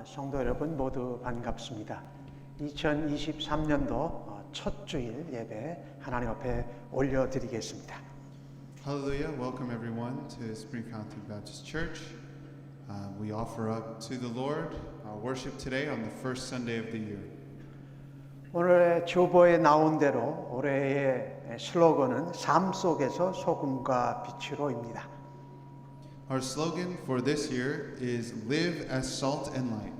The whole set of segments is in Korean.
성도 여러분 모두 반갑습니다. 2023년도 첫 주일 예배 하나님 앞에 올려드리겠습니다. Hallelujah. Welcome everyone to Spring Fountain Baptist Church. We offer up to the Lord our worship today on the first Sunday of the year. 오늘의 주보에 나온 대로 올해의 슬로건은 삶 속에서 소금과 빛으로입니다. Our slogan for this year is Live as Salt and Light.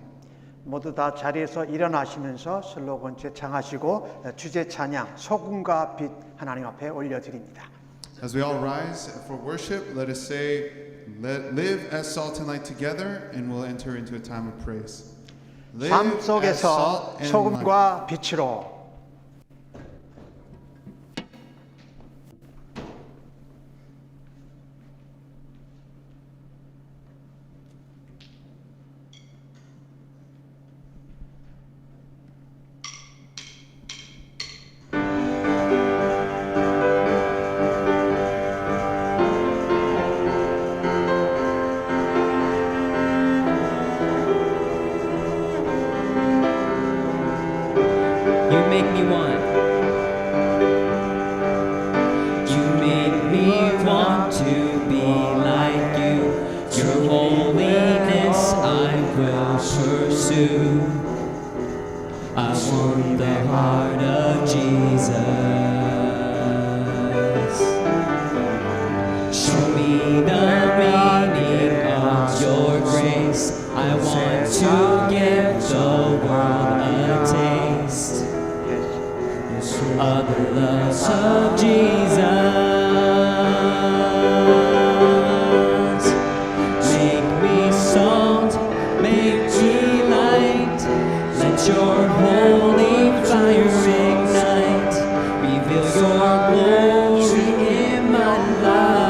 모두 다 자리에서 일어나시면서 슬로건 제창하시고 주제 찬양 소금과 빛 하나님 앞에 올려드립니다. As we all rise for worship, let us say, Live as Salt and Light together, and we'll enter into a time of praise. 삶 속에서 소금과 빛으로. You make me want. You make me want to be like you. Your holiness I will pursue. I want the heart of Jesus. Show me the meaning of your grace. I want to give the world a taste of the love of Jesus. Make me salt, make me light. Let your holy fire ignite. Reveal your glory in my life.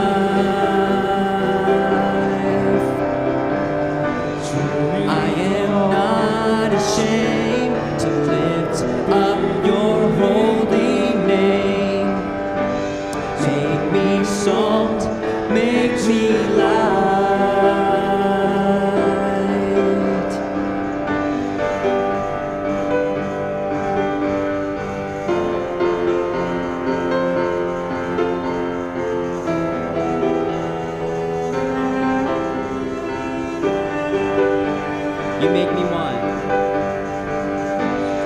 I am not ashamed to lift up your holy name. Make me salt, make me light. You make me want.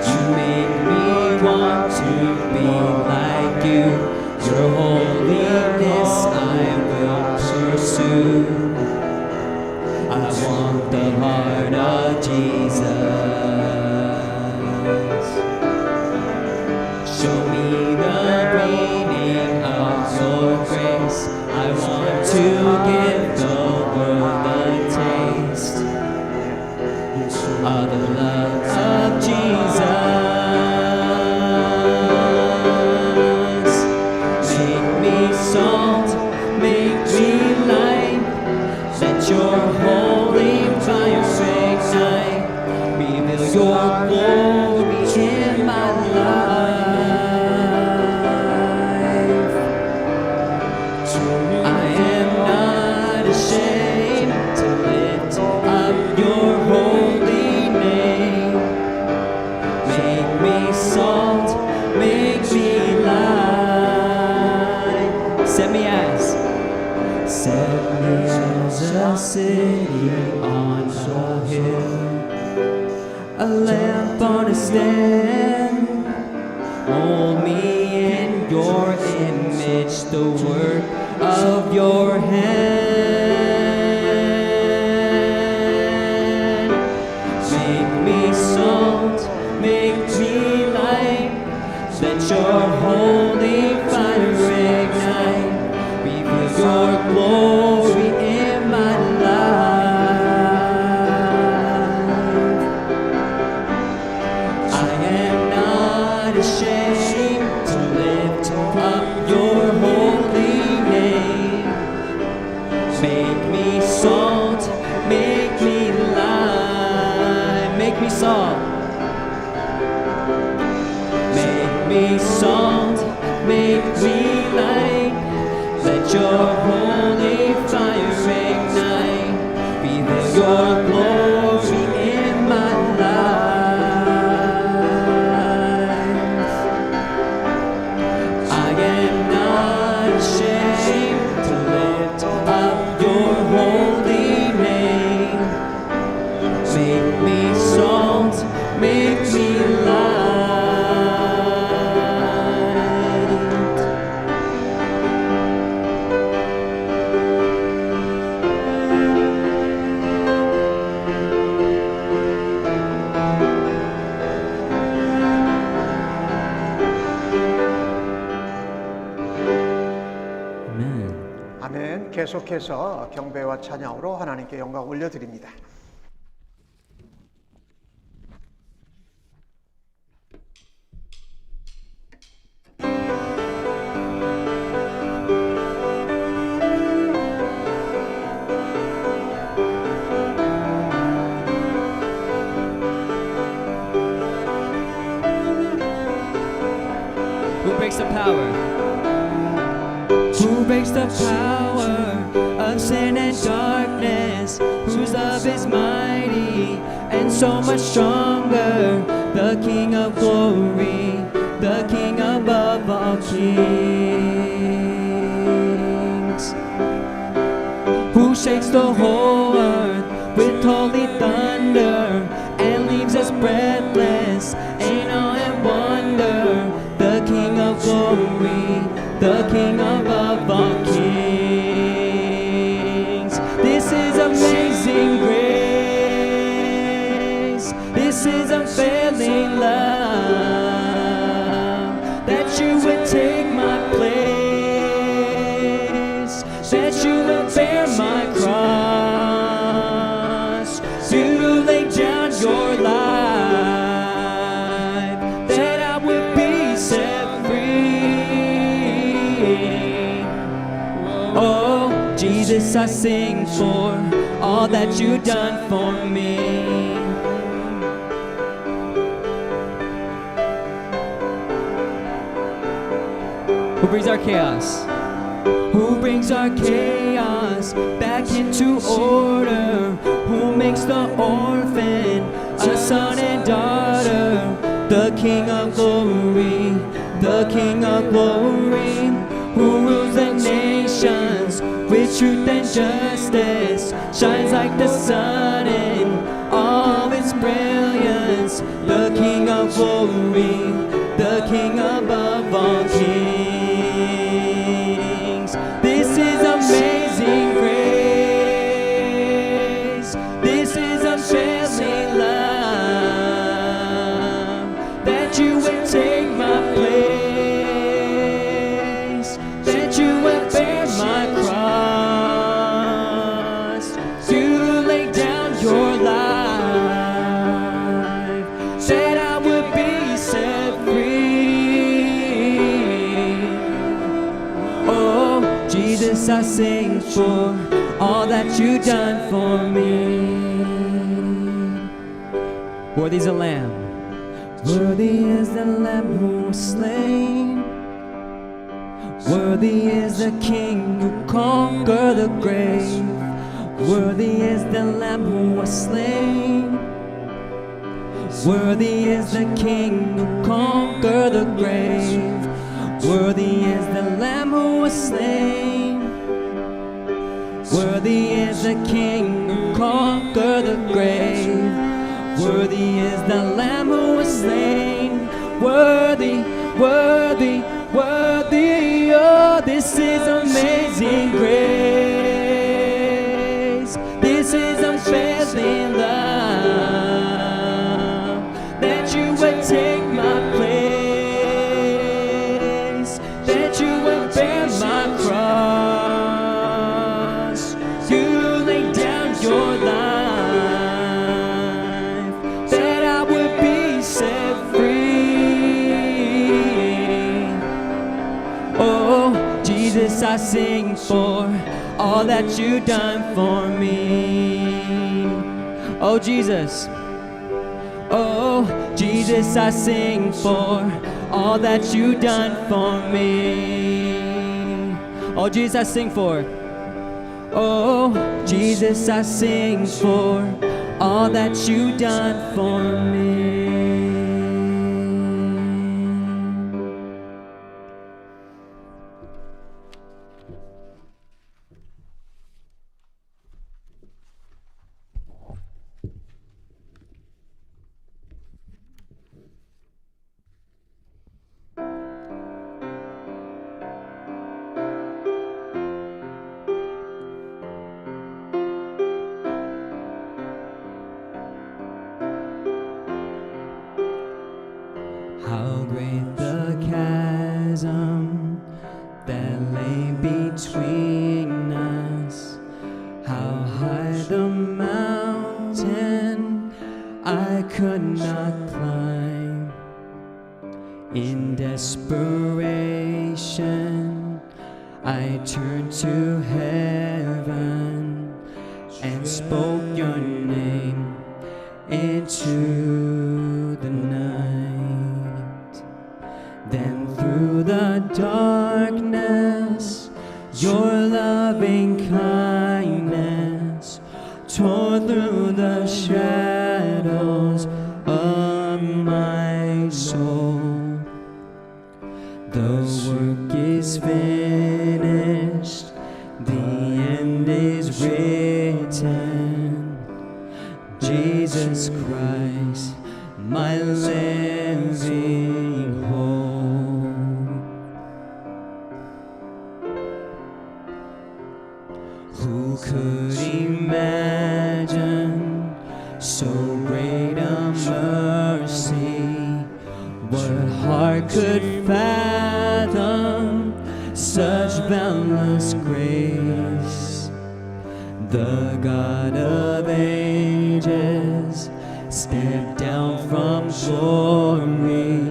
You make me want to be like you. Your holiness I will pursue. I want the heart of Jesus. Show me the meaning of your grace. I want to give the world a taste of the love of Jesus. Make me salt, make me light. Let your holy fire ignite. Reveal your glory in my life. I am not ashamed to lift up your holy name. Make me salt, make me light. Set me as a city on a hill, a lamp on a stand. Mold me in your image, the work of your hand. Make me salt, make me light. Let your holy fire ignite. Reveal your glory in my life. I am not ashamed to lift up your holy name. Make me salt, make me light. Make me salt. Make me salt, make me light. Let your holy fire ignite. Reveal your glory in my 계속해서 경배와 찬양으로 하나님께 영광 올려드립니다. Who breaks the power? Who breaks the power of sin and darkness? Whose love is mighty and so much stronger? The King of glory, the King above all kings. Who shakes the whole earth with holy thunder and leaves us breathless in awe and wonder? The King of glory, the King above all kings. This is amazing grace. This is unfailing love. That you would take my place. That you would bear my cross. To lay down your life. That I would be set free. Oh, Jesus, I sing for all that you've done for me. Who brings our chaos? Who brings our chaos back into order? Who makes the orphan a son and daughter? The King of glory, the King of glory, who rules the nations with truth and justice, shines like the sun in all its brilliance. The King of glory, the King above all kings. This is amazing grace. This is unfailing love. That you would take my place. That you would bear my cross. To lay down your life. That I would be set free. Oh, Jesus, I sing for all that you've done for me. Worthy is the Lamb. Worthy is the Lamb who was slain. Worthy is the King who conquered the grave. Worthy is the Lamb who was slain. Worthy is the King who conquered the grave. Worthy is the Lamb who was slain. Worthy is the King who conquered the grave. Worthy is the Lamb who was slain. Worthy, worthy, worthy. Oh, this is amazing grace. This is unfailing love. That you would take my place. That you would bear my cross. You lay down your life. That I would be set free. Oh, Jesus, I sing for all that you've done for me. Oh, Jesus. Oh, Jesus, I sing for all that you've done for me. Oh, Jesus, I sing for. Oh, Jesus, I sing for all that you've done for me. the mountain I could not climb. In desperation, I turned to heaven and spoke your name into the night. Then through the darkness, your loving kindness tore through the shadows of my soul. The work is finished, the end is written. Jesus Christ, my living hope. Who could imagine so great a mercy? What heart could fathom such boundless grace? The God of ages stepped down from glory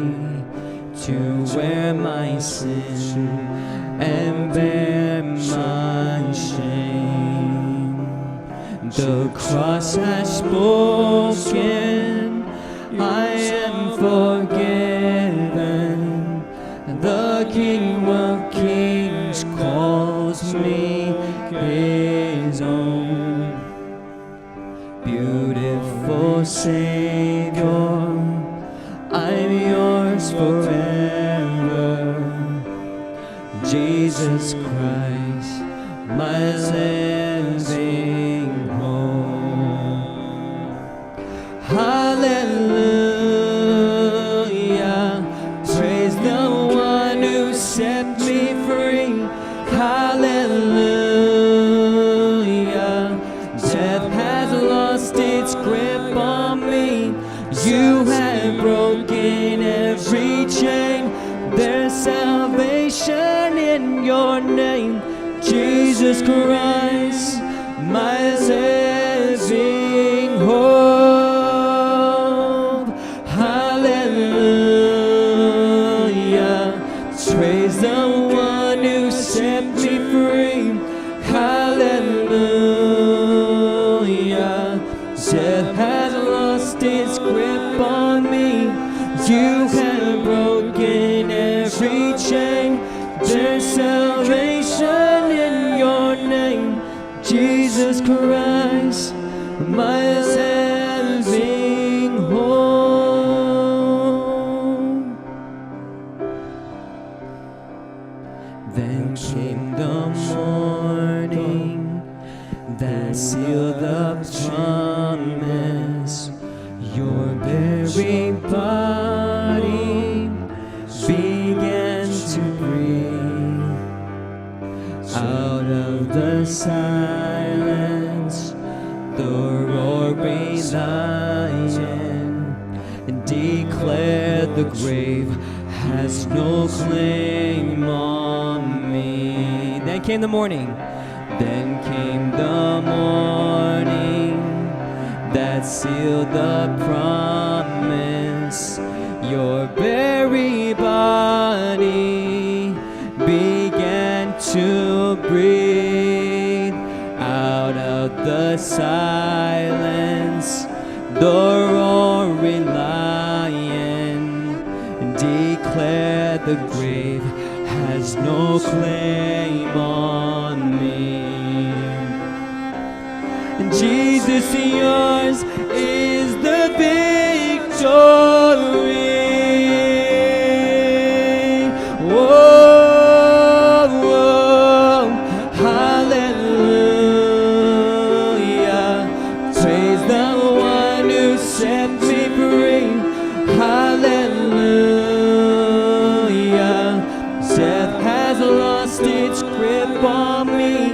to wear my sin and bear my shame. The cross has spoken, I am forgiven. The King of Kings calls me his own. Beautiful Savior, I'm yours forever. Jesus Christ, my living hope. Hallelujah, praise the one who set me free. Hallelujah, death has lost its grip on me. You have broken every chain. There's salvation in your name, Jesus Christ, my living hope. Hallelujah, praise the one who set me free. Hallelujah, death has lost its grip on me. You have broken every chain. There's salvation in your name, Jesus Christ, my living hope. Then came the morning that sealed the promise. Your very body began to breathe. Out of the silence, the roaring lion declared the grave has no claim on me. Then came the morning. Then came the morning that sealed the promise. Your very body began to breathe. Out of the silence, the roaring lion declared the grave has no claim on me. And Jesus, yours is the victory. Whoa, whoa, hallelujah. Praise the one who set me free. Hallelujah. Death has lost its grip on me.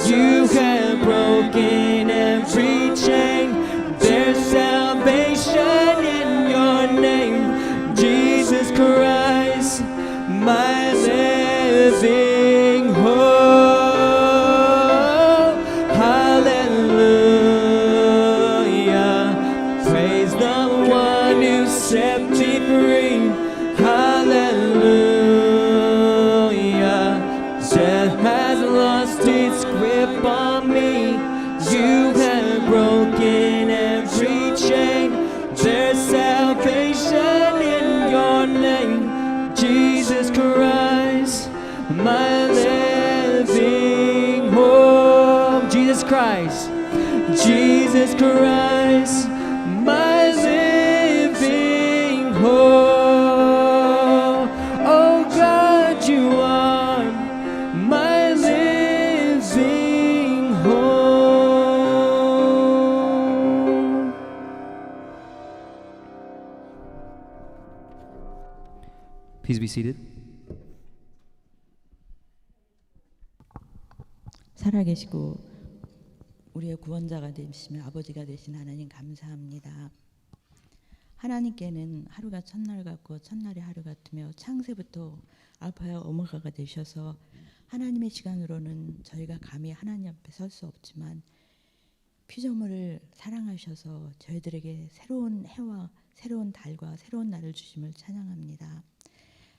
You have broken every chain. There's salvation in your name, Jesus Christ, my living hope. Oh God, you are my living hope. Please be seated. 살아계시고 우리의 구원자가 되시며 아버지가 되신 하나님 감사합니다. 하나님께는 하루가 첫날 같고 첫날이 하루 같으며 창세부터 알파와 오메가가 되셔서 하나님의 시간으로는 저희가 감히 하나님 앞에 설 수 없지만 피조물을 사랑하셔서 저희들에게 새로운 해와 새로운 달과 새로운 날을 주심을 찬양합니다.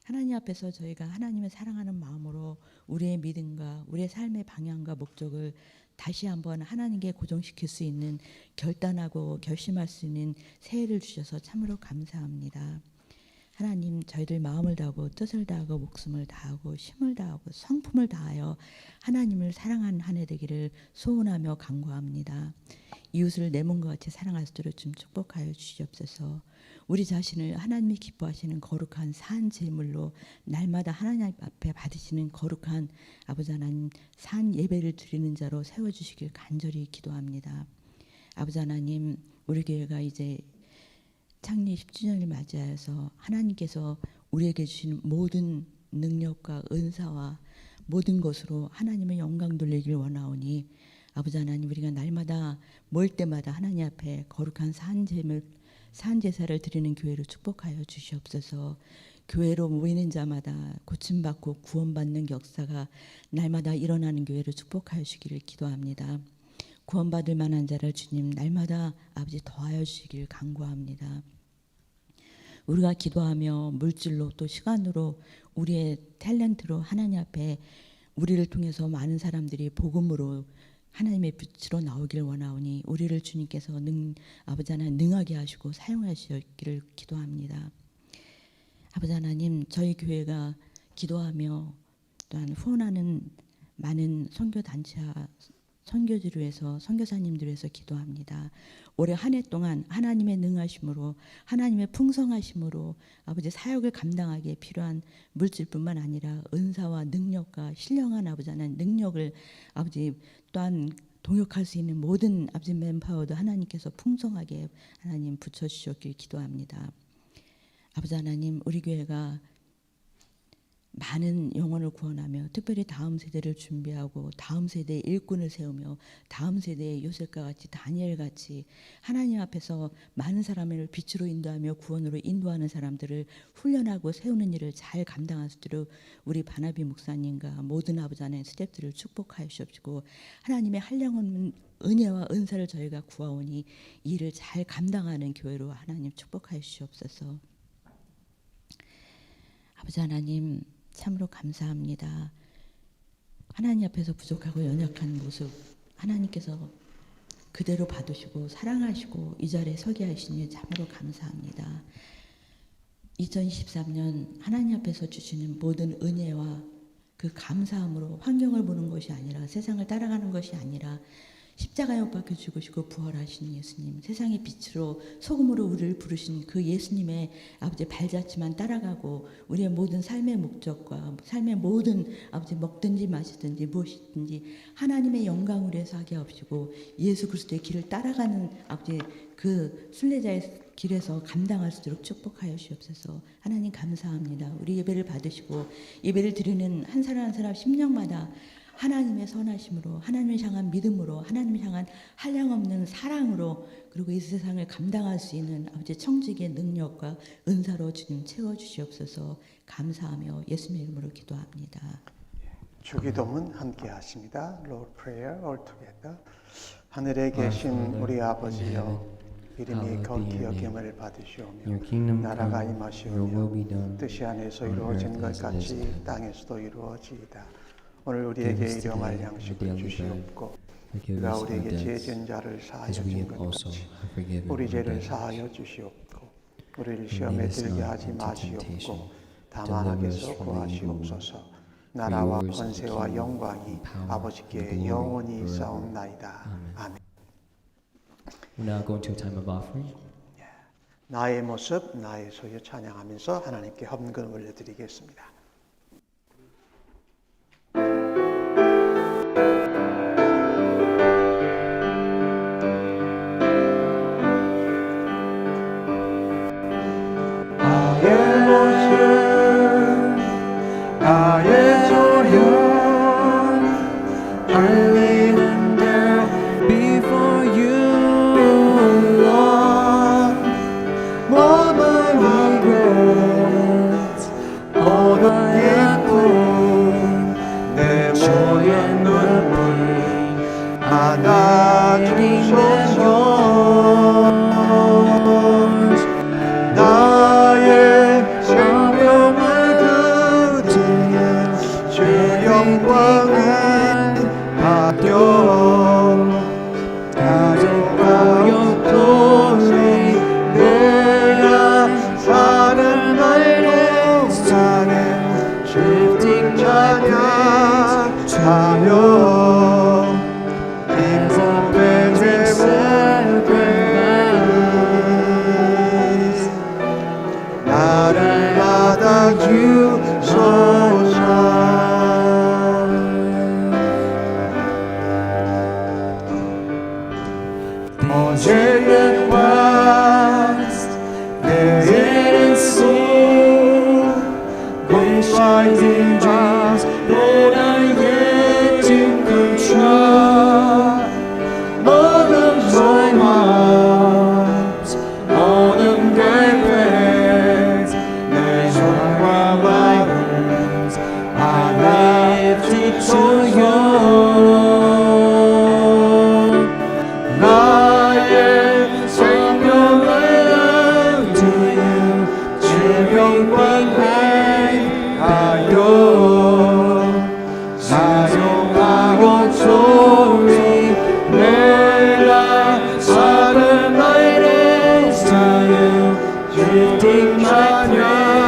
하나님 앞에서 저희가 하나님을 사랑하는 마음으로 우리의 믿음과 우리의 삶의 방향과 목적을 다시 한번 하나님께 고정시킬 수 있는 결단하고 결심할 수 있는 새해를 주셔서 참으로 감사합니다. 하나님, 저희들 마음을 다하고 뜻을 다하고 목숨을 다하고 힘을 다하고 성품을 다하여 하나님을 사랑하는 한 해 되기를 소원하며 간구합니다. 이웃을 내 몸과 같이 사랑할 수 있도록 좀 축복하여 주시옵소서. 우리 자신을 하나님이 기뻐하시는 거룩한 산 제물로 날마다 하나님 앞에 받으시는 거룩한 아버지 하나님 산 예배를 드리는 자로 세워주시길 간절히 기도합니다. 아버지 하나님, 우리 교회가 이제 창립 10주년을 맞이하여서 하나님께서 우리에게 주신 모든 능력과 은사와 모든 것으로 하나님의 영광 돌리길 원하오니 아버지 하나님, 우리가 날마다 모일 때마다 하나님 앞에 거룩한 산 제사를 드리는 교회로 축복하여 주시옵소서. 교회로 모이는 자마다 고침받고 구원받는 역사가 날마다 일어나는 교회로 축복하여 주시기를 기도합니다. 구원받을 만한 자를 주님 날마다 아버지 더하여 주시길 간구합니다. 우리가 기도하며 물질로 또 시간으로 우리의 탤런트로 하나님 앞에 우리를 통해서 많은 사람들이 복음으로 하나님의 빛으로 나오길 원하오니 우리를 주님께서 아버지 하나님 능하게 하시고 사용하시기를 기도합니다. 아버지 하나님, 저희 교회가 기도하며 또한 후원하는 많은 선교단체와 선교지를 위해서 선교사님들을 위해서 기도합니다. 올해 한 해 동안 하나님의 능하심으로 하나님의 풍성하심으로 아버지 사역을 감당하기에 필요한 물질뿐만 아니라 은사와 능력과 신령한 아버지 하나님 능력을 아버지 또한 동역할 수 있는 모든 아버지 맨파워도 하나님께서 풍성하게 하나님 붙여주셨길 기도합니다. 아버지 하나님, 우리 교회가 많은 영혼을 구원하며 특별히 다음 세대를 준비하고 다음 세대의 일꾼을 세우며 다음 세대의 요셉과 같이 다니엘같이 하나님 앞에서 많은 사람을 빛으로 인도하며 구원으로 인도하는 사람들을 훈련하고 세우는 일을 잘 감당할 수 있도록 우리 바나비 목사님과 모든 아버지 하나님의 스태프들을 축복하여 주옵시고 하나님의 한량없는 은혜와 은사를 저희가 구하오니 이 일을 잘 감당하는 교회로 하나님 축복하여 주시옵소서. 아버지 하나님, 참으로 감사합니다. 하나님 앞에서 부족하고 연약한 모습 하나님께서 그대로 받으시고 사랑하시고 이 자리에 서게 하시니 참으로 감사합니다. 2023년 하나님 앞에서 주시는 모든 은혜와 그 감사함으로 환경을 보는 것이 아니라 세상을 따라가는 것이 아니라 십자가에 못 박혀 죽으시고 부활하신 예수님, 세상의 빛으로 소금으로 우리를 부르신 그 예수님의 아버지 발자취만 따라가고 우리의 모든 삶의 목적과 삶의 모든 아버지 먹든지 마시든지 무엇이든지 하나님의 영광을 위해서 하게 하시고 예수 그리스도의 길을 따라가는 아버지 그 순례자의 길에서 감당할 수 있도록 축복하여 주옵소서. 하나님 감사합니다. 우리 예배를 받으시고 예배를 드리는 한 사람 한 사람 심령마다 하나님의 선하심으로 하나님을 향한 믿음으로 하나님을 향한 한량없는 사랑으로 그리고 이 세상을 감당할 수 있는 아버지 청지기의 능력과 은사로 주님 채워주시옵소서. 감사하며 예수님의 이름으로 기도합니다. 주기도문 함께 하십니다. Lord Prayer all together. 하늘에 계신 우리 아버지여, 이름이 거룩히 여김을 받으시오며 나라가 임하시오며 뜻이 안에서 이루어진 것 같이 땅에서도 이루어지이다. 오늘 우리에게 일용할 양식을 주시옵고 우리가 우리에게 죄진 자를 사하여 준 것 같이 우리 죄를 사하여 주시옵고 우리를 시험에 들게 하지 마시옵고 다만 악에서 구하시옵소서. 나라와 권세와 영광이 아버지께 영원히 있사옵나이다. 아멘. We're now going to a time of offering. 나의 모습, 나의 소유 찬양하면서 하나님께 헌금 올려드리겠습니다. 나의 소유 I lay them down before you, Lord. All my regrets, all my pain, 내 모든 눈물 안아주소서. 나의 생명을 그대여 주 영광을 받여 가족과 영통이 내가 사는 날에 사는 주님 찬양하며 As a blessed sacrifice 나를 받아주소서. 어제는 past, 내일은 soon. These fighting dreams that are yet to come true. 모든 소망, 모든 계획, 내 손과 마음 I lift it to you. 나의 생명을 드려 주 영광을 하여 사용하고 소리 내가 사는 날에 사유 주님 찬양하여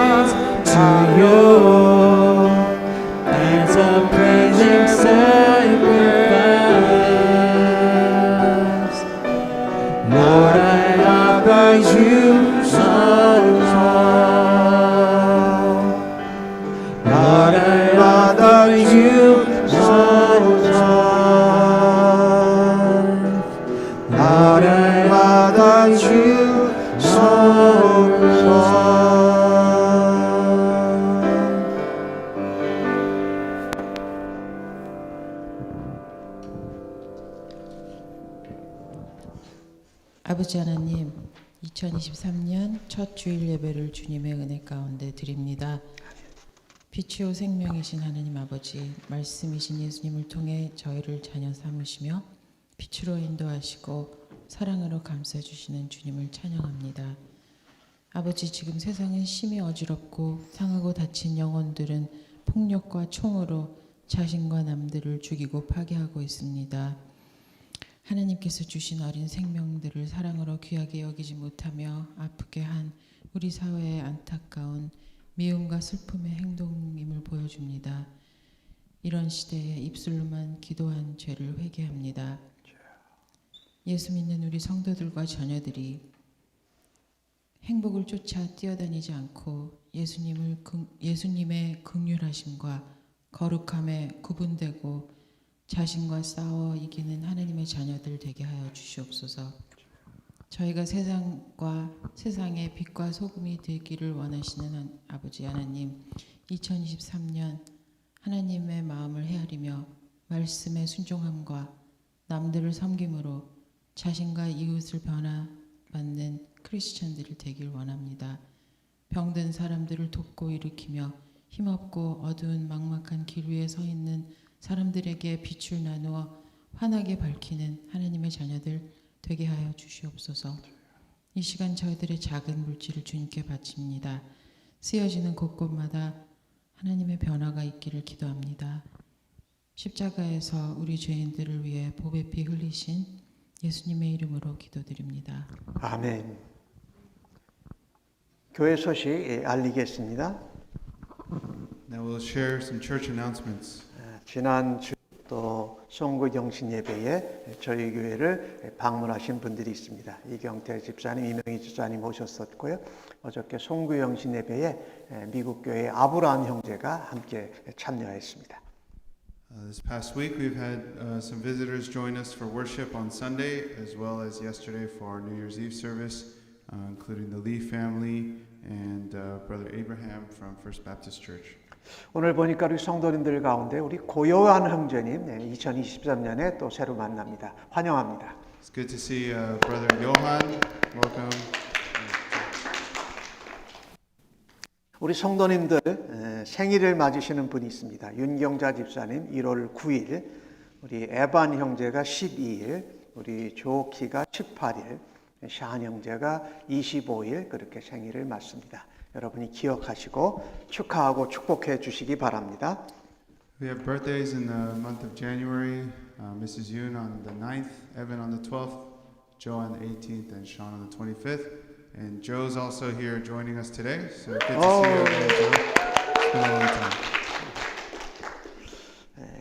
As a praising sacrifice Lord I offer you Lord I offer you Lord I offer you 아버지 하나님, 2023년 첫 주일 예배를 주님의 은혜 가운데 드립니다. 빛이요 생명이신 하나님 아버지, 말씀이신 예수님을 통해 저희를 자녀 삼으시며 빛으로 인도하시고 사랑으로 감싸주시는 주님을 찬양합니다. 아버지, 지금 세상은 심히 어지럽고 상하고 다친 영혼들은 폭력과 총으로 자신과 남들을 죽이고 파괴하고 있습니다. 하나님께서 주신 어린 생명들을 사랑으로 귀하게 여기지 못하며 아프게 한 우리 사회의 안타까운 미움과 슬픔의 행동임을 보여줍니다. 이런 시대에 입술로만 기도한 죄를 회개합니다. 예수 믿는 우리 성도들과 자녀들이 행복을 쫓아 뛰어다니지 않고 예수님의 긍휼하심과 거룩함에 구분되고 자신과 싸워 이기는 하나님의 자녀들 되게 하여 주시옵소서. 저희가 세상의 빛과 소금이 되기를 원하시는 아버지 하나님, 2023년 하나님의 마음을 헤아리며 말씀의 순종함과 남들을 섬김으로 자신과 이웃을 변화받는 크리스천들이 되길 원합니다. 병든 사람들을 돕고 일으키며 힘없고 어두운 막막한 길 위에 서 있는 사람들에게 빛을 나누어 환하게 밝히는 하나님의 자녀들 되게 하여 주시옵소서. 이 시간 저희들의 작은 물질을 주님께 바칩니다. 쓰여지는 곳곳마다 하나님의 변화가 있기를 기도합니다. 십자가에서 우리 죄인들을 위해 보배 피 흘리신 예수님의 이름으로 기도드립니다. 아멘. 교회 소식 알리겠습니다. Now we'll share some church announcements. 지난 주 또 송구 영신 예배에 저희 교회를 방문하신 분들이 있습니다. 이경태 집사님, 이명희 집사님 오셨었고요. 어저께 송구 영신 예배에 미국 교회 아브라함 형제가 함께 참여했습니다. This past week, we've had some visitors join us for worship on Sunday, as well as yesterday for our New Year's Eve service, including the Lee family and Brother Abraham from First Baptist Church. 오늘 보니까 우리 성도님들 가운데 우리 고요한 형제님 2023년에 또 새로 만납니다. 환영합니다. It's good to see Brother Johan. Welcome. 우리 성도님들 생일을 맞으시는 분이 있습니다. 윤경자 집사님 1월 9일, 우리 에반 형제가 12일, 우리 조키가 18일, 샤한 형제가 25일 그렇게 생일을 맞습니다. 여러분이 기억하시고 축하하고 축복해 주시기 바랍니다. We have birthdays in the month of January. Mrs. Yoon on the 9th, Evan on the 12th, Joe on the 18th, and Sean on the 25th. And Joe's also here joining us today. So good to see you again, Joe. It's been a long time.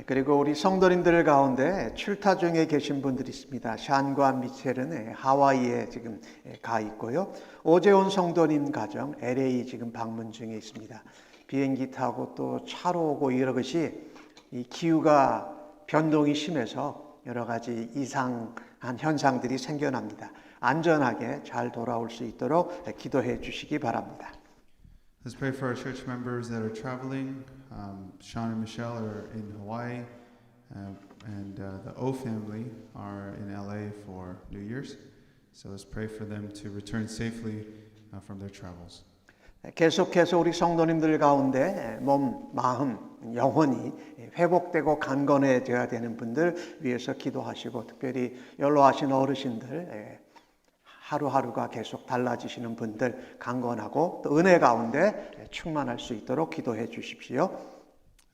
그리고 우리 성도님들 가운데 출타 중에 계신 분들이 있습니다. 샨과 미첼은 하와이에 지금 가 있고요. 오재훈 성도님 가정 LA 지금 방문 중에 있습니다. 비행기 타고 또 차로 오고 이런 것이 이 기후가 변동이 심해서 여러 가지 이상한 현상들이 생겨납니다. 안전하게 잘 돌아올 수 있도록 기도해 주시기 바랍니다. Let's pray for our church members that are traveling. Sean and Michelle are in Hawaii, and the O family are in LA for New Year's. So let's pray for them to return safely from their travels. 계속해서 우리 성도님들 가운데 몸, 마음, 영혼이 회복되고 강건해져야 되는 분들 위해서 기도하시고, 특별히 연로하신 어르신들, 하루하루가 계속 달라지시는 분들 강건하고 또 은혜 가운데 충만할 수 있도록 기도해 주십시오.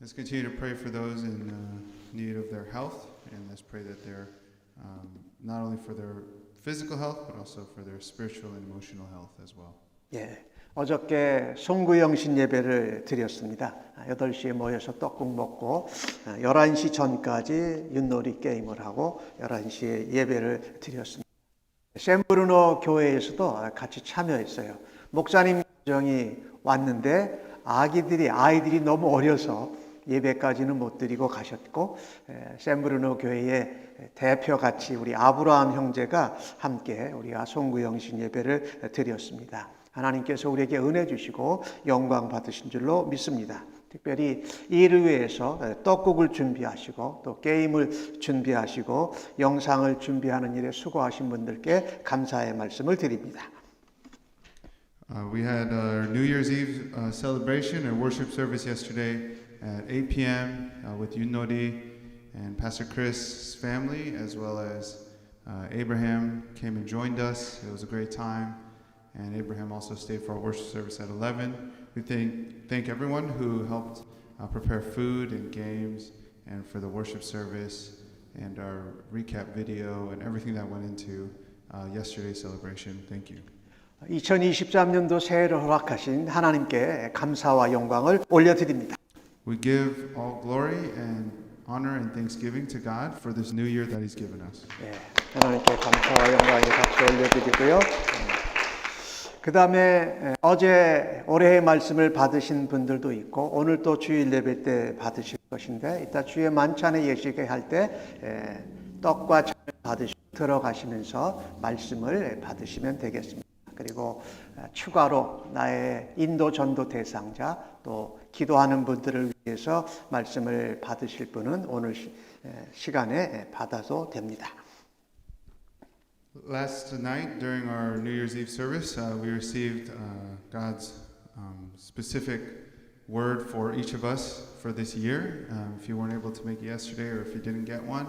Let's continue to pray for those in need of their health, and let's pray that they're not only for their physical health, but also for their spiritual and emotional health as well. 예, 어저께 송구영신 예배를 드렸습니다. 8시에 모여서 떡국 먹고 11시 전까지 윷놀이 게임을 하고 11시에 예배를 드렸습니다. 샌브루노 교회에서도 같이 참여했어요. 목사님 가정이 왔는데 아이들이 너무 어려서 예배까지는 못 드리고 가셨고, 샌브루노 교회의 대표같이 우리 아브라함 형제가 함께 우리가 송구영신 예배를 드렸습니다. 하나님께서 우리에게 은혜 주시고 영광 받으신 줄로 믿습니다. 특별히 이를 위해서 떡국을 준비하시고 또 게임을 준비하시고 영상을 준비하는 일에 수고하신 분들께 감사의 말씀을 드립니다. We had our New Year's Eve celebration and worship service yesterday at 8 p.m. With Yunori and Pastor Chris' family, as well as Abraham came and joined us. It was a great time. And Abraham also stayed for our worship service at 11. We thank everyone who helped prepare food and games, and for the worship service and our recap video and everything that went into yesterday's celebration. Thank you. 2023년도 새해를 허락하신 하나님께 감사와 영광을 올려드립니다. We give all glory and honor and thanksgiving to God for this new year that He's given us. 예, 하나님께 감사와 영광의 박수 올려드리고요. 그 다음에 어제 올해의 말씀을 받으신 분들도 있고 오늘 또 주일 예배 때 받으실 것인데, 이따 주의 만찬의 예식회 할 때 떡과 잔을 받으시고 들어가시면서 말씀을 받으시면 되겠습니다. 그리고 추가로 나의 인도 전도 대상자 또 기도하는 분들을 위해서 말씀을 받으실 분은 오늘 시간에 받아도 됩니다. Last night during our New Year's Eve service, we received God's specific word for each of us for this year. If you weren't able to make it yesterday, or if you didn't get one,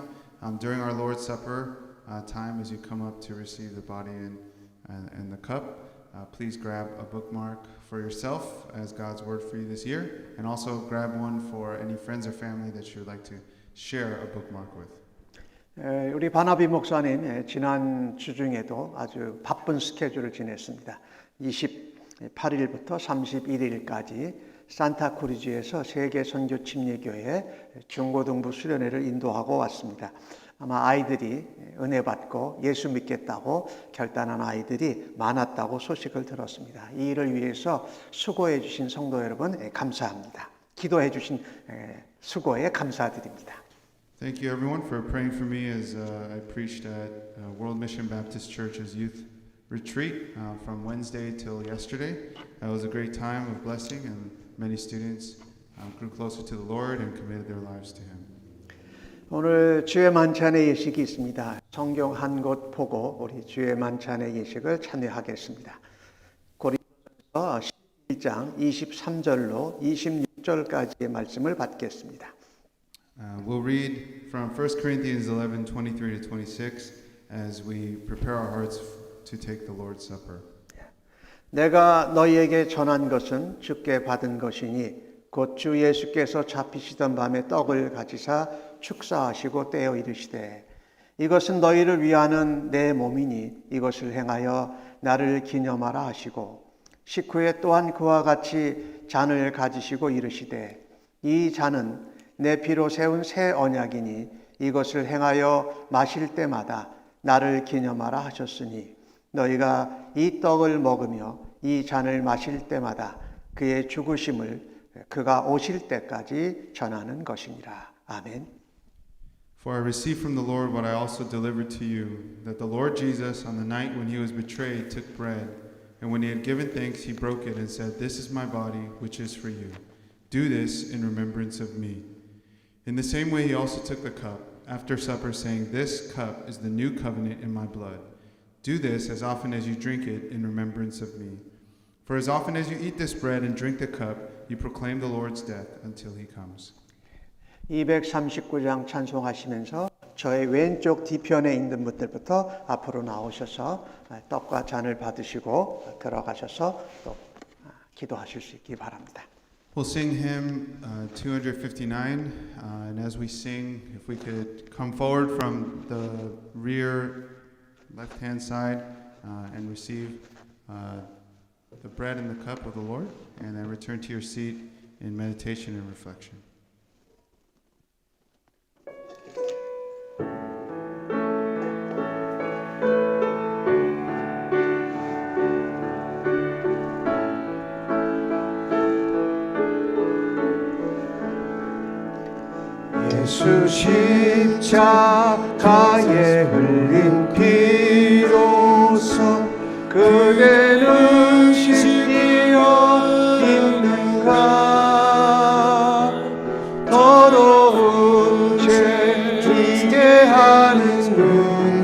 during our Lord's Supper time, as you come up to receive the body and the cup, please grab a bookmark for yourself as God's word for you this year, and also grab one for any friends or family that you would like to share a bookmark with. 우리 바나비 목사님 지난 주 중에도 아주 바쁜 스케줄을 지냈습니다. 28일부터 31일까지 산타크루즈에서 세계 선교 침례교회 중고등부 수련회를 인도하고 왔습니다. 아마 아이들이 은혜 받고 예수 믿겠다고 결단한 아이들이 많았다고 소식을 들었습니다. 이 일을 위해서 수고해 주신 성도 여러분 감사합니다. 기도해 주신 수고에 감사드립니다. Thank you everyone for praying for me as I preached at World Mission Baptist Church's youth retreat from Wednesday till yesterday. It was a great time of blessing and many students grew closer to the Lord and committed their lives to Him. 오늘 주의 만찬의 예식이 있습니다. 성경 한 곳 보고 우리 주의 만찬의 예식을 참여하겠습니다. 고린도전서 11장 23절로 26절까지의 말씀을 받겠습니다. We'll read from 1 Corinthians 11:23 to 26 as we prepare our hearts to take the Lord's Supper. 내가 너희에게 전한 것은 주께 받은 것이니 곧 주 예수께서 잡히시던 밤에 떡을 가지사 축사하시고 떼어 이르시되 이것은 너희를 위하는 내 몸이니 이것을 행하여 나를 기념하라 하시고 식후에 또한 그와 같이 잔을 가지시고 이르시되 이 잔은 내 피로 세운 새 언약이니 이것을 행하여 마실 때마다 나를 기념하라 하셨으니 너희가 이 떡을 먹으며 이 잔을 마실 때마다 그의 죽으심을 그가 오실 때까지 전하는 것이니라. 아멘. For I received from the Lord what I also delivered to you, that the Lord Jesus, on the night when he was betrayed, took bread, and when he had given thanks, he broke it and said, "This is my body, which is for you. Do this in remembrance of me." In the same way, he also took the cup after supper, saying, "This cup is the new covenant in my blood. Do this as often as you drink it in remembrance of me. For as often as you eat this bread and drink the cup, you proclaim the Lord's death until he comes." 239장 찬송하시면서 저의 왼쪽 뒤편에 있는 분들부터 앞으로 나오셔서 떡과 잔을 받으시고 들어가셔서 또 기도하실 수 있기 바랍니다. We'll sing hymn 259, and as we sing, if we could come forward from the rear left-hand side and receive the bread and the cup of the Lord, and then return to your seat in meditation and reflection. 예수 십자가에 흘린 피로써 그대는 씻기어 있는가 더러운 죄 지게 하는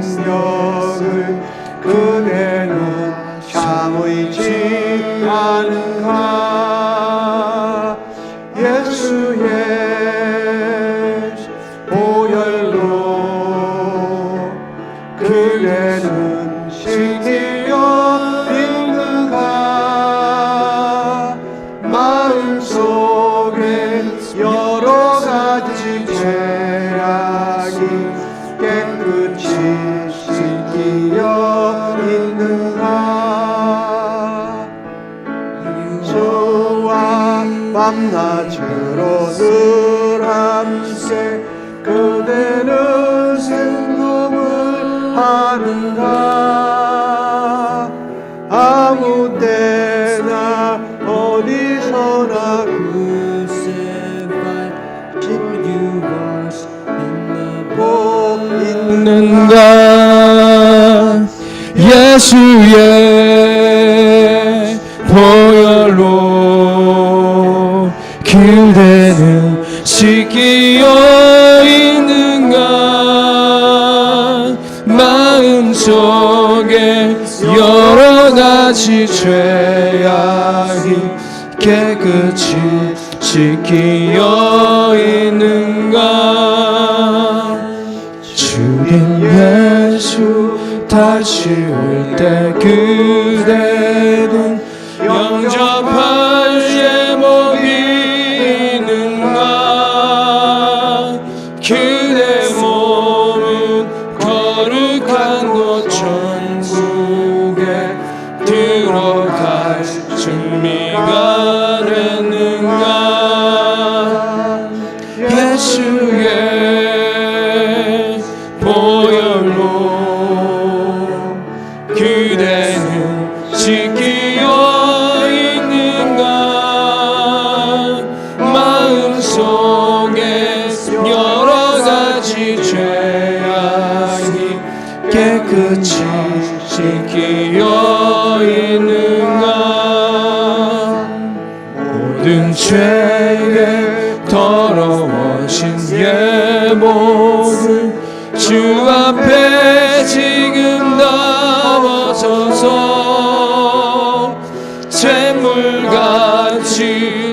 능력을 그대는 참으지 않은가 예수의 보혈로 그대는 씻기어 있는가 마음속에 여러 가지 죄악이 깨끗이 씻기어 있는가 주와 밤낮으로 늘 함께 그대는 순금을 하는가 아무 때나 어디서나 복 있는가 예수의 보혈로 그대는 씻기어 있는가 마음속에 여러 가지 죄악이 깨끗이 씻기어 있는가 주님 예수 다시 올 때 그대는 영접할 제목이 있는가 그대 몸은 거룩한 곳 천국에 들어갈 준비가 됐는가 그대는 지키어 있는가 마음속에 여러가지 죄악이 깨끗이 지키어 있는가 모든 죄에 더러워진 예 몸을 주 앞에 지금 넘어져서 샘물같이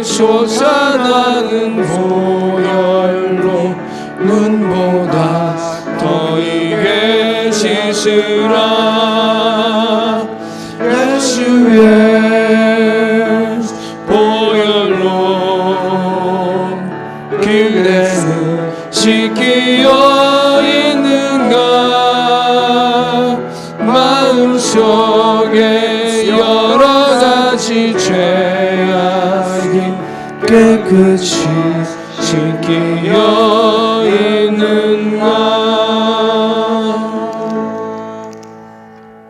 솟아나는 보혈로 눈보다 더 이게 씻으라 예수의 보혈로 그대는 지키어 있는가 마음속에 여러가지 죄악이 깨끗이 지키어 있는가.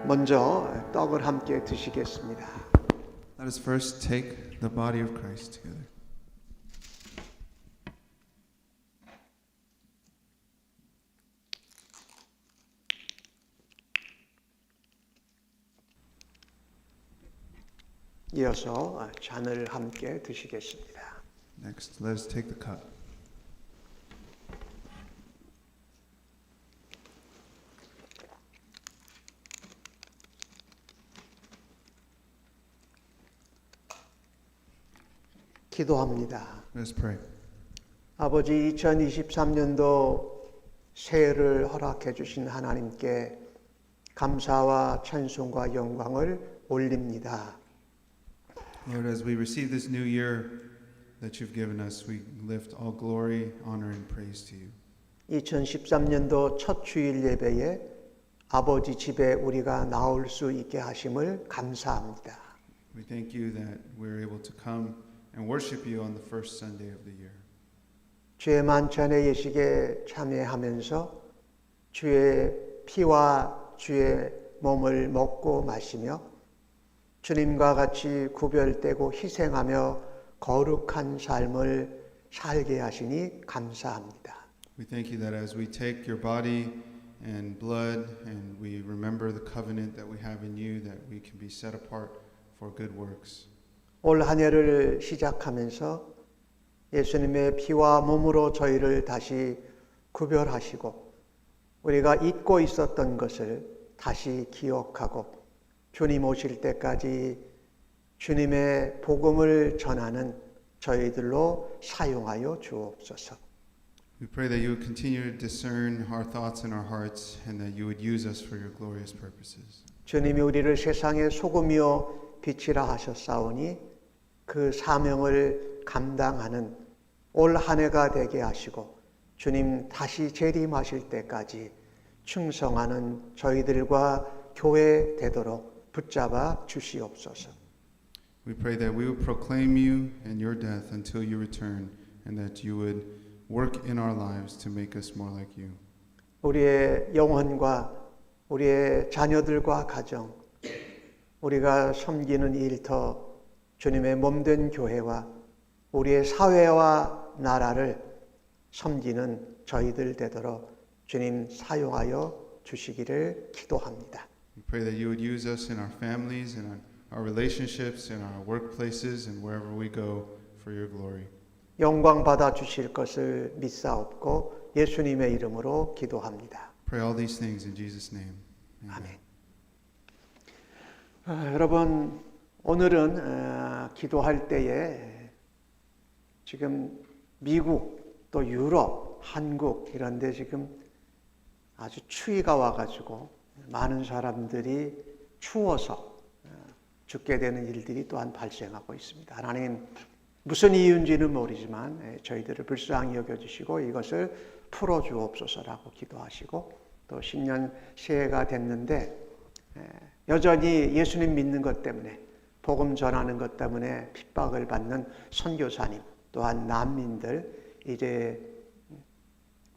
먼저 떡을 함께 드시겠습니다. Let us first take the body of Christ together. 이어서 잔을 함께 드시겠습니다. Next, let us take the cup. 기도합니다. Let us pray. 아버지 2023년도 새해를 허락해 주신 하나님께 감사와 찬송과 영광을 올립니다. Lord, as we receive this new year that you've given us, we lift all glory, honor, and praise to you. 2013년도 첫 주일 예배에 아버지 집에 우리가 나올 수 있게 하심을 감사합니다. We thank you that we're able to come and worship you on the first Sunday of the year. 주의 만찬의 예식에 참여하면서 주의 피와 주의 몸을 먹고 마시며 주님과 같이 구별되고 희생하며 거룩한 삶을 살게 하시니 감사합니다. We thank you that as we take your body and blood and we remember the covenant that we have in you, that we can be set apart for good works. 올 한 해를 시작하면서 예수님의 피와 몸으로 저희를 다시 구별하시고 우리가 잊고 있었던 것을 다시 기억하고 주님 오실 때까지 주님의 복음을 전하는 저희들로 사용하여 주옵소서. We pray that you would continue to discern our thoughts and our hearts and that you would use us for your glorious purposes. 주님이 우리를 세상의 소금이요 빛이라 하셨사오니 그 사명을 감당하는 올 한 해가 되게 하시고 주님 다시 재림하실 때까지 충성하는 저희들과 교회 되도록 붙잡아 주시옵소서. We pray that we would proclaim you and your death until you return and that you would work in our lives to make us more like you. 우리의 영혼과 우리의 자녀들과 가정, 우리가 섬기는 일터, 주님의 몸된 교회와 우리의 사회와 나라를 섬기는 저희들 되도록 주님 사용하여 주시기를 기도합니다. We pray that you would use us in our families and our relationships, in our workplaces and wherever we go for your glory. 영광 받아 주실 것을 믿사옵고 예수님의 이름으로 기도합니다. Pray all these things in Jesus' name. 아멘. 여러분 오늘은 기도할 때에 지금 미국 또 유럽, 한국 이런 데 지금 아주 추위가 와가지고 많은 사람들이 추워서 죽게 되는 일들이 또한 발생하고 있습니다. 하나님 무슨 이유인지는 모르지만 저희들을 불쌍히 여겨주시고 이것을 풀어주옵소서라고 기도하시고 또 신년 새해가 됐는데 여전히 예수님 믿는 것 때문에 복음 전하는 것 때문에 핍박을 받는 선교사님 또한 난민들 이제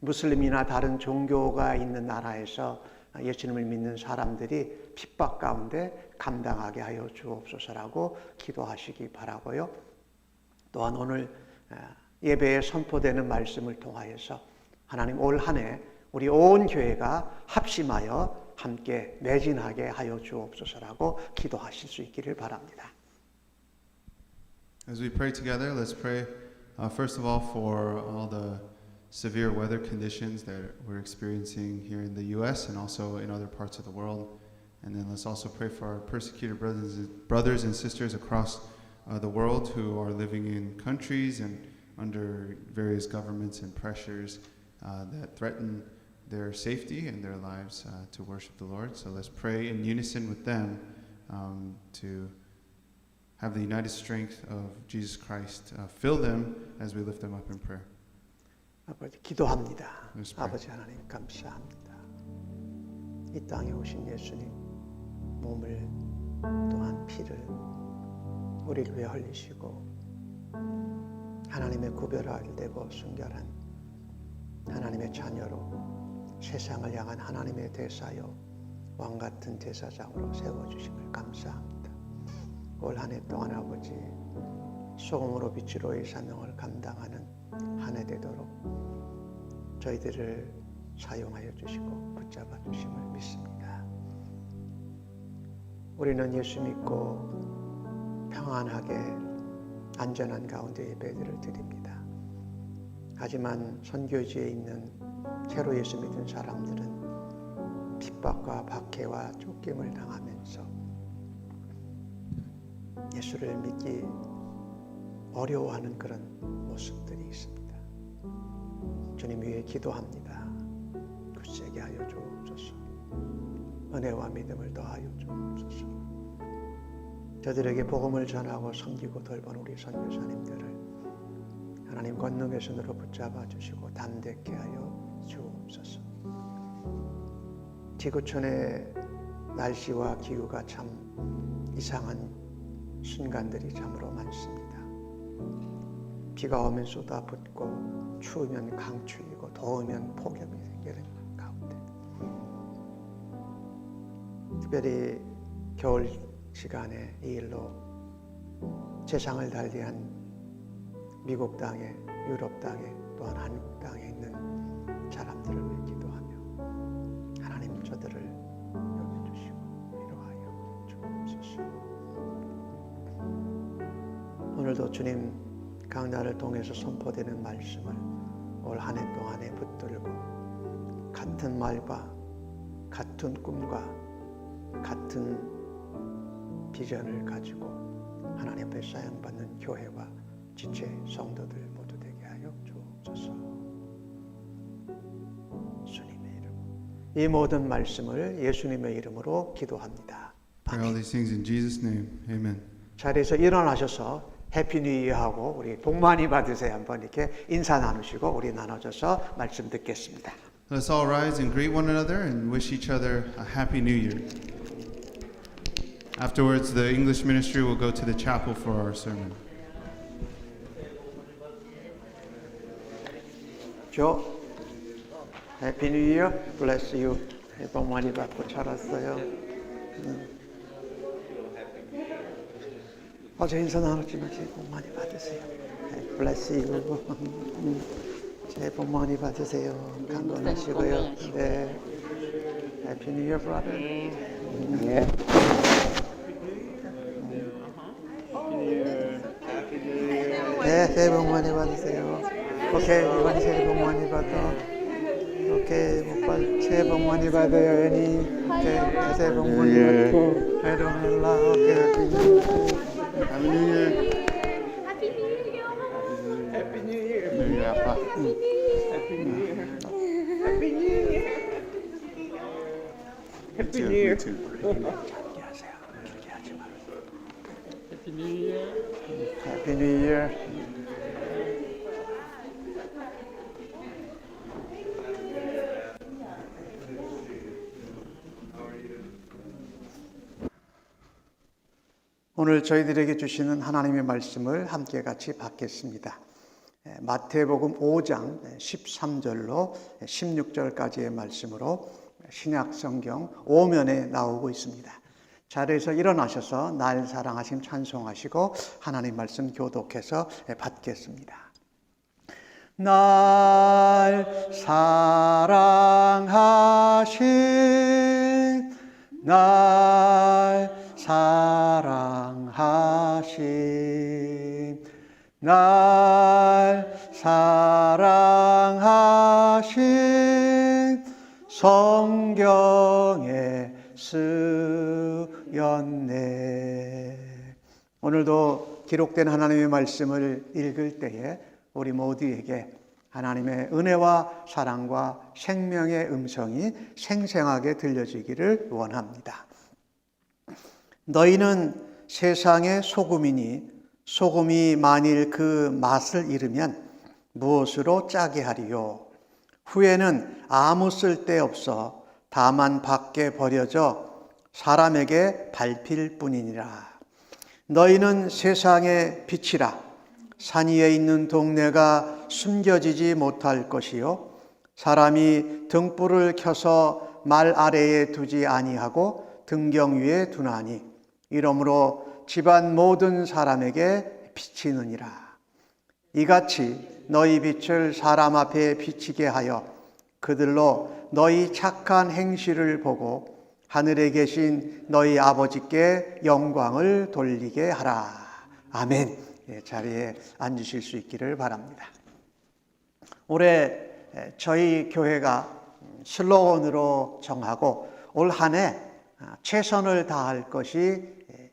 무슬림이나 다른 종교가 있는 나라에서 예수님을 믿는 사람들이 핍박 가운데 감당하게 하여 주옵소서라고 기도하시기 바라고요. 또한 오늘 예배에 선포되는 말씀을 통하여서 하나님 올 한 해 우리 온 교회가 합심하여 함께 매진하게 하여 주옵소서라고 기도하실 수 있기를 바랍니다. As we pray together, let's pray first of all for all the severe weather conditions that we're experiencing here in the U.S. and also in other parts of the world. And then let's also pray for our persecuted brothers and sisters across the world who are living in countries and under various governments and pressures that threaten their safety and their lives to worship the Lord. So let's pray in unison with them to have the united strength of Jesus Christ fill them as we lift them up in prayer. 아버지 기도합니다. Let's pray. 아버지 하나님 감사합니다. 이 땅에 오신 예수님 몸을 또한 피를 우리를 위해 흘리시고 하나님의 구별되고 순결한 하나님의 자녀로 세상을 향한 하나님의 대사요 왕같은 대사장으로 세워주심을 감사합니다. 올 한 해 동안 아버지 소금으로 빛으로의 사명을 감당하는 한 해 되도록 저희들을 사용하여 주시고 붙잡아 주심을 믿습니다. 우리는 예수 믿고 평안하게 안전한 가운데 예배들을 드립니다. 하지만 선교지에 있는 새로 예수 믿은 사람들은 핍박과 박해와 쫓김을 당하면서 예수를 믿기 어려워하는 그런 모습들이 있습니다. 주님 위해 기도합니다. 굳세게 하여 주옵소서. 은혜와 믿음을 더하여 주옵소서. 저들에게 복음을 전하고 섬기고 돌본 우리 선교사님들을 하나님 권능의 손으로 붙잡아 주시고 담대케 하여 주옵소서. 지구촌의 날씨와 기후가 참 이상한 순간들이 참으로 많습니다. 비가 오면 쏟아붓고 추우면 강추위고 더우면 폭염이 생기는 가운데 특별히 겨울 시간에 이 일로 세상을 달리한 미국 땅에 유럽 땅에 또한 한국 땅에 있는 사람들을 위해 기도하며 하나님 저들을 여겨주시고 위로하여 주옵소서. 오늘도 주님 강단을 통해서 선포되는 말씀을 올 한 해 동안에 붙들고 같은 말과 같은 꿈과 같은 비전을 가지고 하나님 앞에 사용받는 교회와 지체 성도들 모두 되게 하여 주옵소서. 주님의 이름 이 모든 말씀을 예수님의 이름으로 기도합니다. Pray all these things in Jesus' name. Amen. 자리에서 일어나셔서 해피 뉴 이어 하고 우리 복 많이 받으세요. 한번 이렇게 인사 나누시고 우리 나눠져서 말씀 듣겠습니다. Let's all rise and greet one another and wish each other a happy new year. Afterwards, the English ministry will go to the chapel for our sermon. 조, 해피 뉴 이어, bless you. 복 많이 받고 잘 왔어요. 어제 인사 나눴지만 새해 복 많이 받으세요. bless you. 새해 복 많이 받으세요. 강건하시고요. 네. 해피 뉴 이어, brother. 네. 네, 새해 복 많이 받으세요. 오케이, 이번 새해 복 많이 받아. 오케이, 오빠 새해 복 많이 받아요, 애니. 오케이, 새해 복 많이 받고. 해동일라, 오케이, 해피 뉴 이어. 해피 뉴 이어. 뉴 이어, 아빠. 해피 뉴 이어. 해피 뉴 이어. 해피 뉴 이어. 길게 하세요. 길게 하지 말고. 해피 뉴 이어. 해피 뉴 이어. 오늘 저희들에게 주시는 하나님의 말씀을 함께 같이 받겠습니다. 마태복음 5장 13절로 16절까지의 말씀으로 신약 성경 오면에 나오고 있습니다. 자리에서 일어나셔서 날 사랑하심 찬송하시고 하나님 말씀 교독해서 받겠습니다. 날 사랑하신 날 사랑하신 날 사랑하신 성경에 쓰였네. 오늘도 기록된 하나님의 말씀을 읽을 때에 우리 모두에게 하나님의 은혜와 사랑과 생명의 음성이 생생하게 들려지기를 원합니다. 너희는 세상의 소금이니 소금이 만일 그 맛을 잃으면 무엇으로 짜게 하리요? 후에는 아무 쓸데없어 다만 밖에 버려져 사람에게 밟힐 뿐이니라. 너희는 세상의 빛이라. 산 위에 있는 동네가 숨겨지지 못할 것이요 사람이 등불을 켜서 말 아래에 두지 아니하고 등경 위에 두나니 이러므로 집안 모든 사람에게 비치느니라. 이같이 너희 빛을 사람 앞에 비치게 하여 그들로 너희 착한 행실을 보고 하늘에 계신 너희 아버지께 영광을 돌리게 하라. 아멘. 자리에 앉으실 수 있기를 바랍니다. 올해 저희 교회가 슬로건으로 정하고 올 한 해 최선을 다할 것이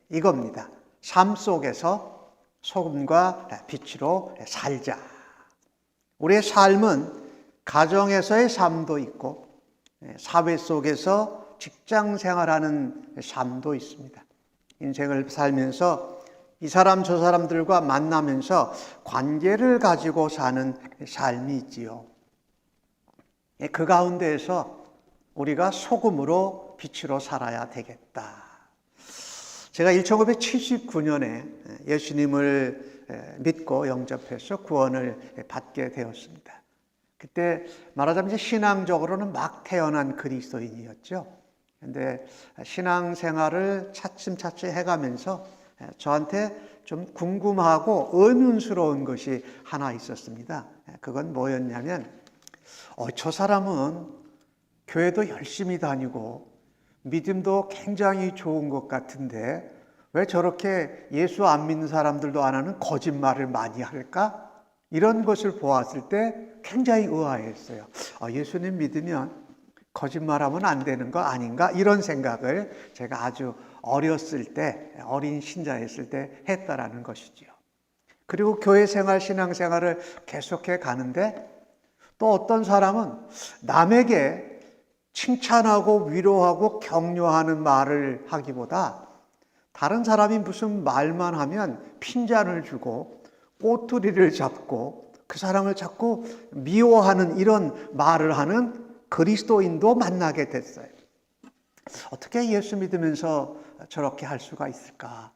이겁니다. 삶 속에서 소금과 빛으로 살자. 우리의 삶은 가정에서의 삶도 있고 사회 속에서 직장 생활하는 삶도 있습니다. 인생을 살면서 이 사람 저 사람들과 만나면서 관계를 가지고 사는 삶이 있지요. 그 가운데에서 우리가 소금으로 빛으로 살아야 되겠다. 제가 1979년에 예수님을 믿고 영접해서 구원을 받게 되었습니다. 그때 말하자면 신앙적으로는 막 태어난 그리스도인이었죠. 그런데 신앙생활을 차츰차츰 해가면서 저한테 좀 궁금하고 의문스러운 것이 하나 있었습니다. 그건 뭐였냐면 저 사람은 교회도 열심히 다니고 믿음도 굉장히 좋은 것 같은데 왜 저렇게 예수 안 믿는 사람들도 안 하는 거짓말을 많이 할까? 이런 것을 보았을 때 굉장히 의아했어요. 예수님 믿으면 거짓말하면 안 되는 거 아닌가? 이런 생각을 제가 아주 어렸을 때, 어린 신자였을 때 했다라는 것이지요. 그리고 교회 생활, 신앙 생활을 계속해 가는데 또 어떤 사람은 남에게 칭찬하고 위로하고 격려하는 말을 하기보다 다른 사람이 무슨 말만 하면 핀잔을 주고 꼬투리를 잡고 그 사람을 자꾸 미워하는 이런 말을 하는 그리스도인도 만나게 됐어요. 어떻게 예수 믿으면서 저렇게 할 수가 있을까?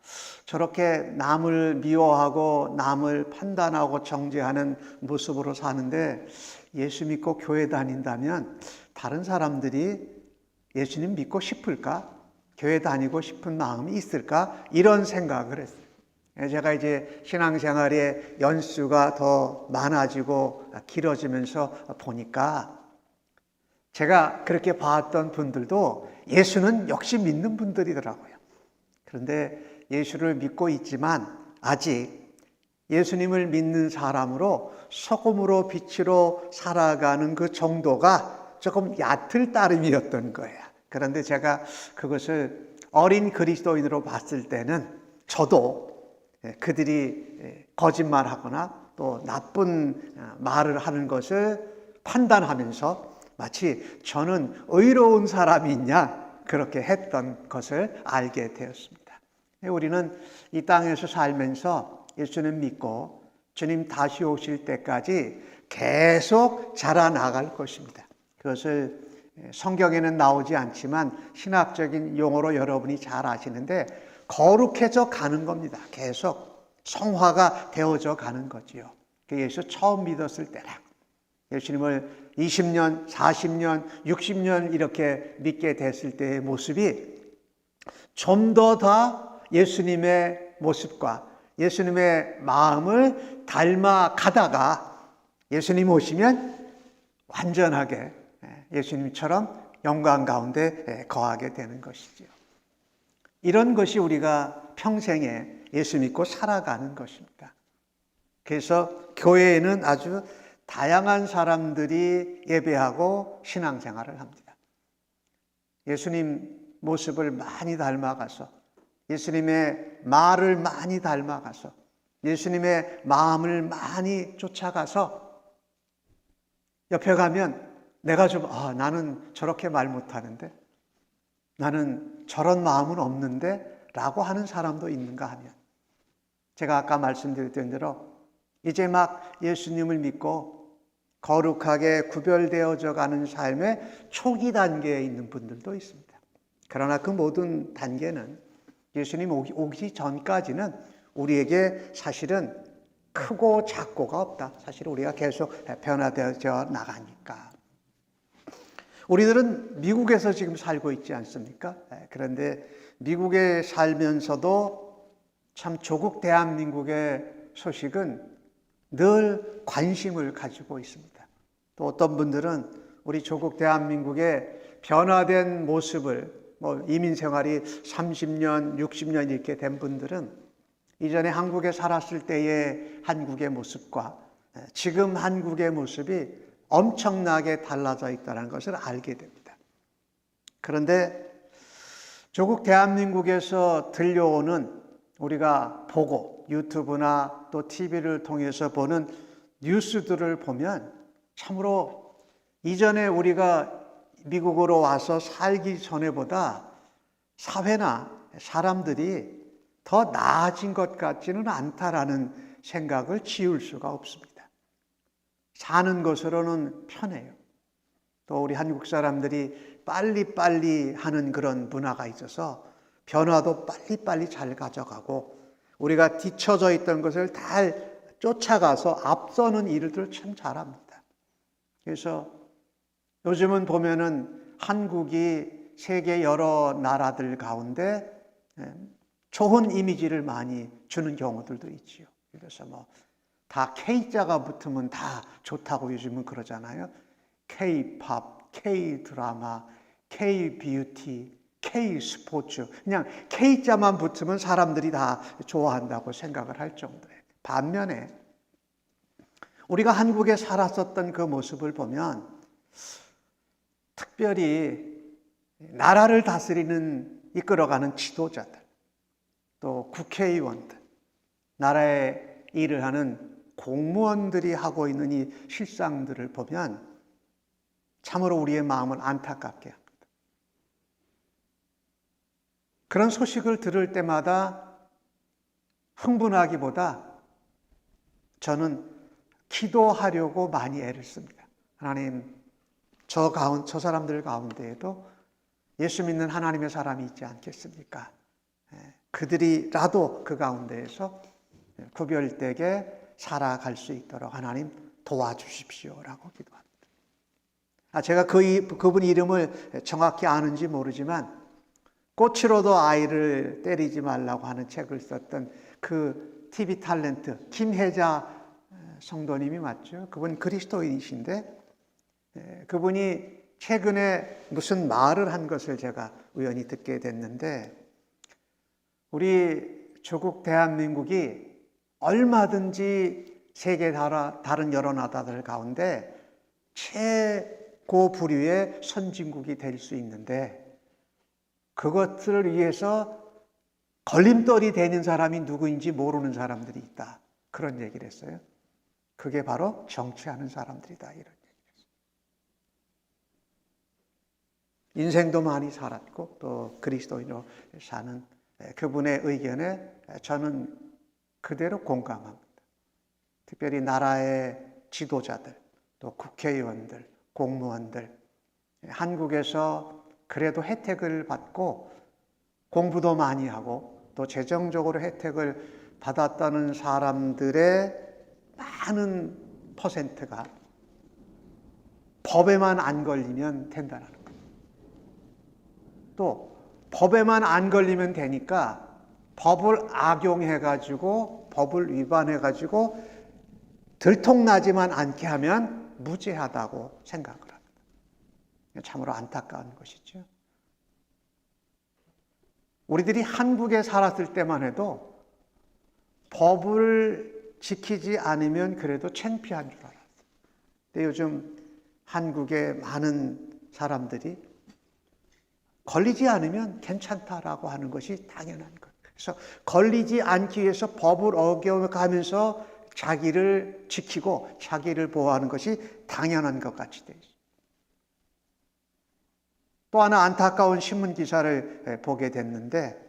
저렇게 남을 미워하고 남을 판단하고 정죄하는 모습으로 사는데 예수 믿고 교회 다닌다면 다른 사람들이 예수님 믿고 싶을까? 교회 다니고 싶은 마음이 있을까? 이런 생각을 했어요. 제가 이제 신앙생활의 연수가 더 많아지고 길어지면서 보니까 제가 그렇게 봤던 분들도 예수는 역시 믿는 분들이더라고요. 그런데 예수를 믿고 있지만 아직 예수님을 믿는 사람으로 소금으로 빛으로 살아가는 그 정도가 조금 얕을 따름이었던 거예요. 그런데 제가 그것을 어린 그리스도인으로 봤을 때는 저도 그들이 거짓말하거나 또 나쁜 말을 하는 것을 판단하면서 마치 저는 의로운 사람이 있냐 그렇게 했던 것을 알게 되었습니다. 우리는 이 땅에서 살면서 예수님 믿고 주님 다시 오실 때까지 계속 자라나갈 것입니다. 그것을 성경에는 나오지 않지만 신학적인 용어로 여러분이 잘 아시는데 거룩해져 가는 겁니다. 계속 성화가 되어져 가는 거지요. 예수 처음 믿었을 때랑 예수님을 20년, 40년, 60년 이렇게 믿게 됐을 때의 모습이 좀 더 예수님의 모습과 예수님의 마음을 닮아가다가 예수님 오시면 완전하게 예수님처럼 영광 가운데 거하게 되는 것이죠. 이런 것이 우리가 평생에 예수 믿고 살아가는 것입니다. 그래서 교회에는 아주 다양한 사람들이 예배하고 신앙생활을 합니다. 예수님 모습을 많이 닮아가서 예수님의 말을 많이 닮아가서 예수님의 마음을 많이 쫓아가서 옆에 가면 내가 좀 나는 저렇게 말 못하는데 나는 저런 마음은 없는데 라고 하는 사람도 있는가 하면 제가 아까 말씀드렸던 대로 이제 막 예수님을 믿고 거룩하게 구별되어져 가는 삶의 초기 단계에 있는 분들도 있습니다. 그러나 그 모든 단계는 예수님 오기 전까지는 우리에게 사실은 크고 작고가 없다. 사실 우리가 계속 변화되어져 나가니까. 우리들은 미국에서 지금 살고 있지 않습니까? 그런데 미국에 살면서도 참 조국 대한민국의 소식은 늘 관심을 가지고 있습니다. 또 어떤 분들은 우리 조국 대한민국의 변화된 모습을 이민 생활이 30년, 60년 이렇게 된 분들은 이전에 한국에 살았을 때의 한국의 모습과 지금 한국의 모습이 엄청나게 달라져 있다는 것을 알게 됩니다. 그런데 조국 대한민국에서 들려오는 우리가 보고 유튜브나 또 TV를 통해서 보는 뉴스들을 보면 참으로 이전에 우리가 미국으로 와서 살기 전에보다 사회나 사람들이 더 나아진 것 같지는 않다라는 생각을 지울 수가 없습니다. 사는 것으로는 편해요. 또 우리 한국 사람들이 빨리빨리 하는 그런 문화가 있어서 변화도 빨리빨리 잘 가져가고 우리가 뒤처져 있던 것을 잘 쫓아가서 앞서는 일들을 참 잘합니다. 그래서 요즘은 보면은 한국이 세계 여러 나라들 가운데 좋은 이미지를 많이 주는 경우들도 있지요. 그래서 다 K자가 붙으면 다 좋다고 요즘은 그러잖아요. K-팝, K-드라마, K-뷰티, K-스포츠. 그냥 K자만 붙으면 사람들이 다 좋아한다고 생각을 할 정도예요. 반면에 우리가 한국에 살았었던 그 모습을 보면 특별히 나라를 다스리는 이끌어가는 지도자들, 또 국회의원들, 나라의 일을 하는 공무원들이 하고 있는 이 실상들을 보면 참으로 우리의 마음을 안타깝게 합니다. 그런 소식을 들을 때마다 흥분하기보다 저는 기도하려고 많이 애를 씁니다. 하나님, 저 사람들 가운데에도 예수 믿는 하나님의 사람이 있지 않겠습니까? 그들이라도 그 가운데에서 구별되게 살아갈 수 있도록 하나님 도와주십시오라고 기도합니다. 제가 그분 이름을 정확히 아는지 모르지만 꽃으로도 아이를 때리지 말라고 하는 책을 썼던 그 TV 탤런트 김혜자 성도님이 맞죠? 그분 그리스도인이신데 그분이 최근에 무슨 말을 한 것을 제가 우연히 듣게 됐는데 우리 조국 대한민국이 얼마든지 세계 다른 여러 나라들 가운데 최고 부류의 선진국이 될 수 있는데 그것을 위해서 걸림돌이 되는 사람이 누구인지 모르는 사람들이 있다. 그런 얘기를 했어요. 그게 바로 정치하는 사람들이다. 이런 얘기를 했어요. 인생도 많이 살았고 또 그리스도인으로 사는 그분의 의견에 저는 그대로 공감합니다. 특별히 나라의 지도자들, 또 국회의원들, 공무원들, 한국에서 그래도 혜택을 받고 공부도 많이 하고 또 재정적으로 혜택을 받았다는 사람들의 많은 퍼센트가 법에만 안 걸리면 된다는 거예요. 또 법에만 안 걸리면 되니까 법을 악용해가지고 법을 위반해가지고 들통나지만 않게 하면 무죄하다고 생각을 합니다. 참으로 안타까운 것이죠. 우리들이 한국에 살았을 때만 해도 법을 지키지 않으면 그래도 창피한 줄 알았어요. 근데 요즘 한국의 많은 사람들이 걸리지 않으면 괜찮다라고 하는 것이 당연한 거예요. 그래서 걸리지 않기 위해서 법을 어겨가면서 자기를 지키고 자기를 보호하는 것이 당연한 것 같이 되어 있어요. 또 하나 안타까운 신문 기사를 보게 됐는데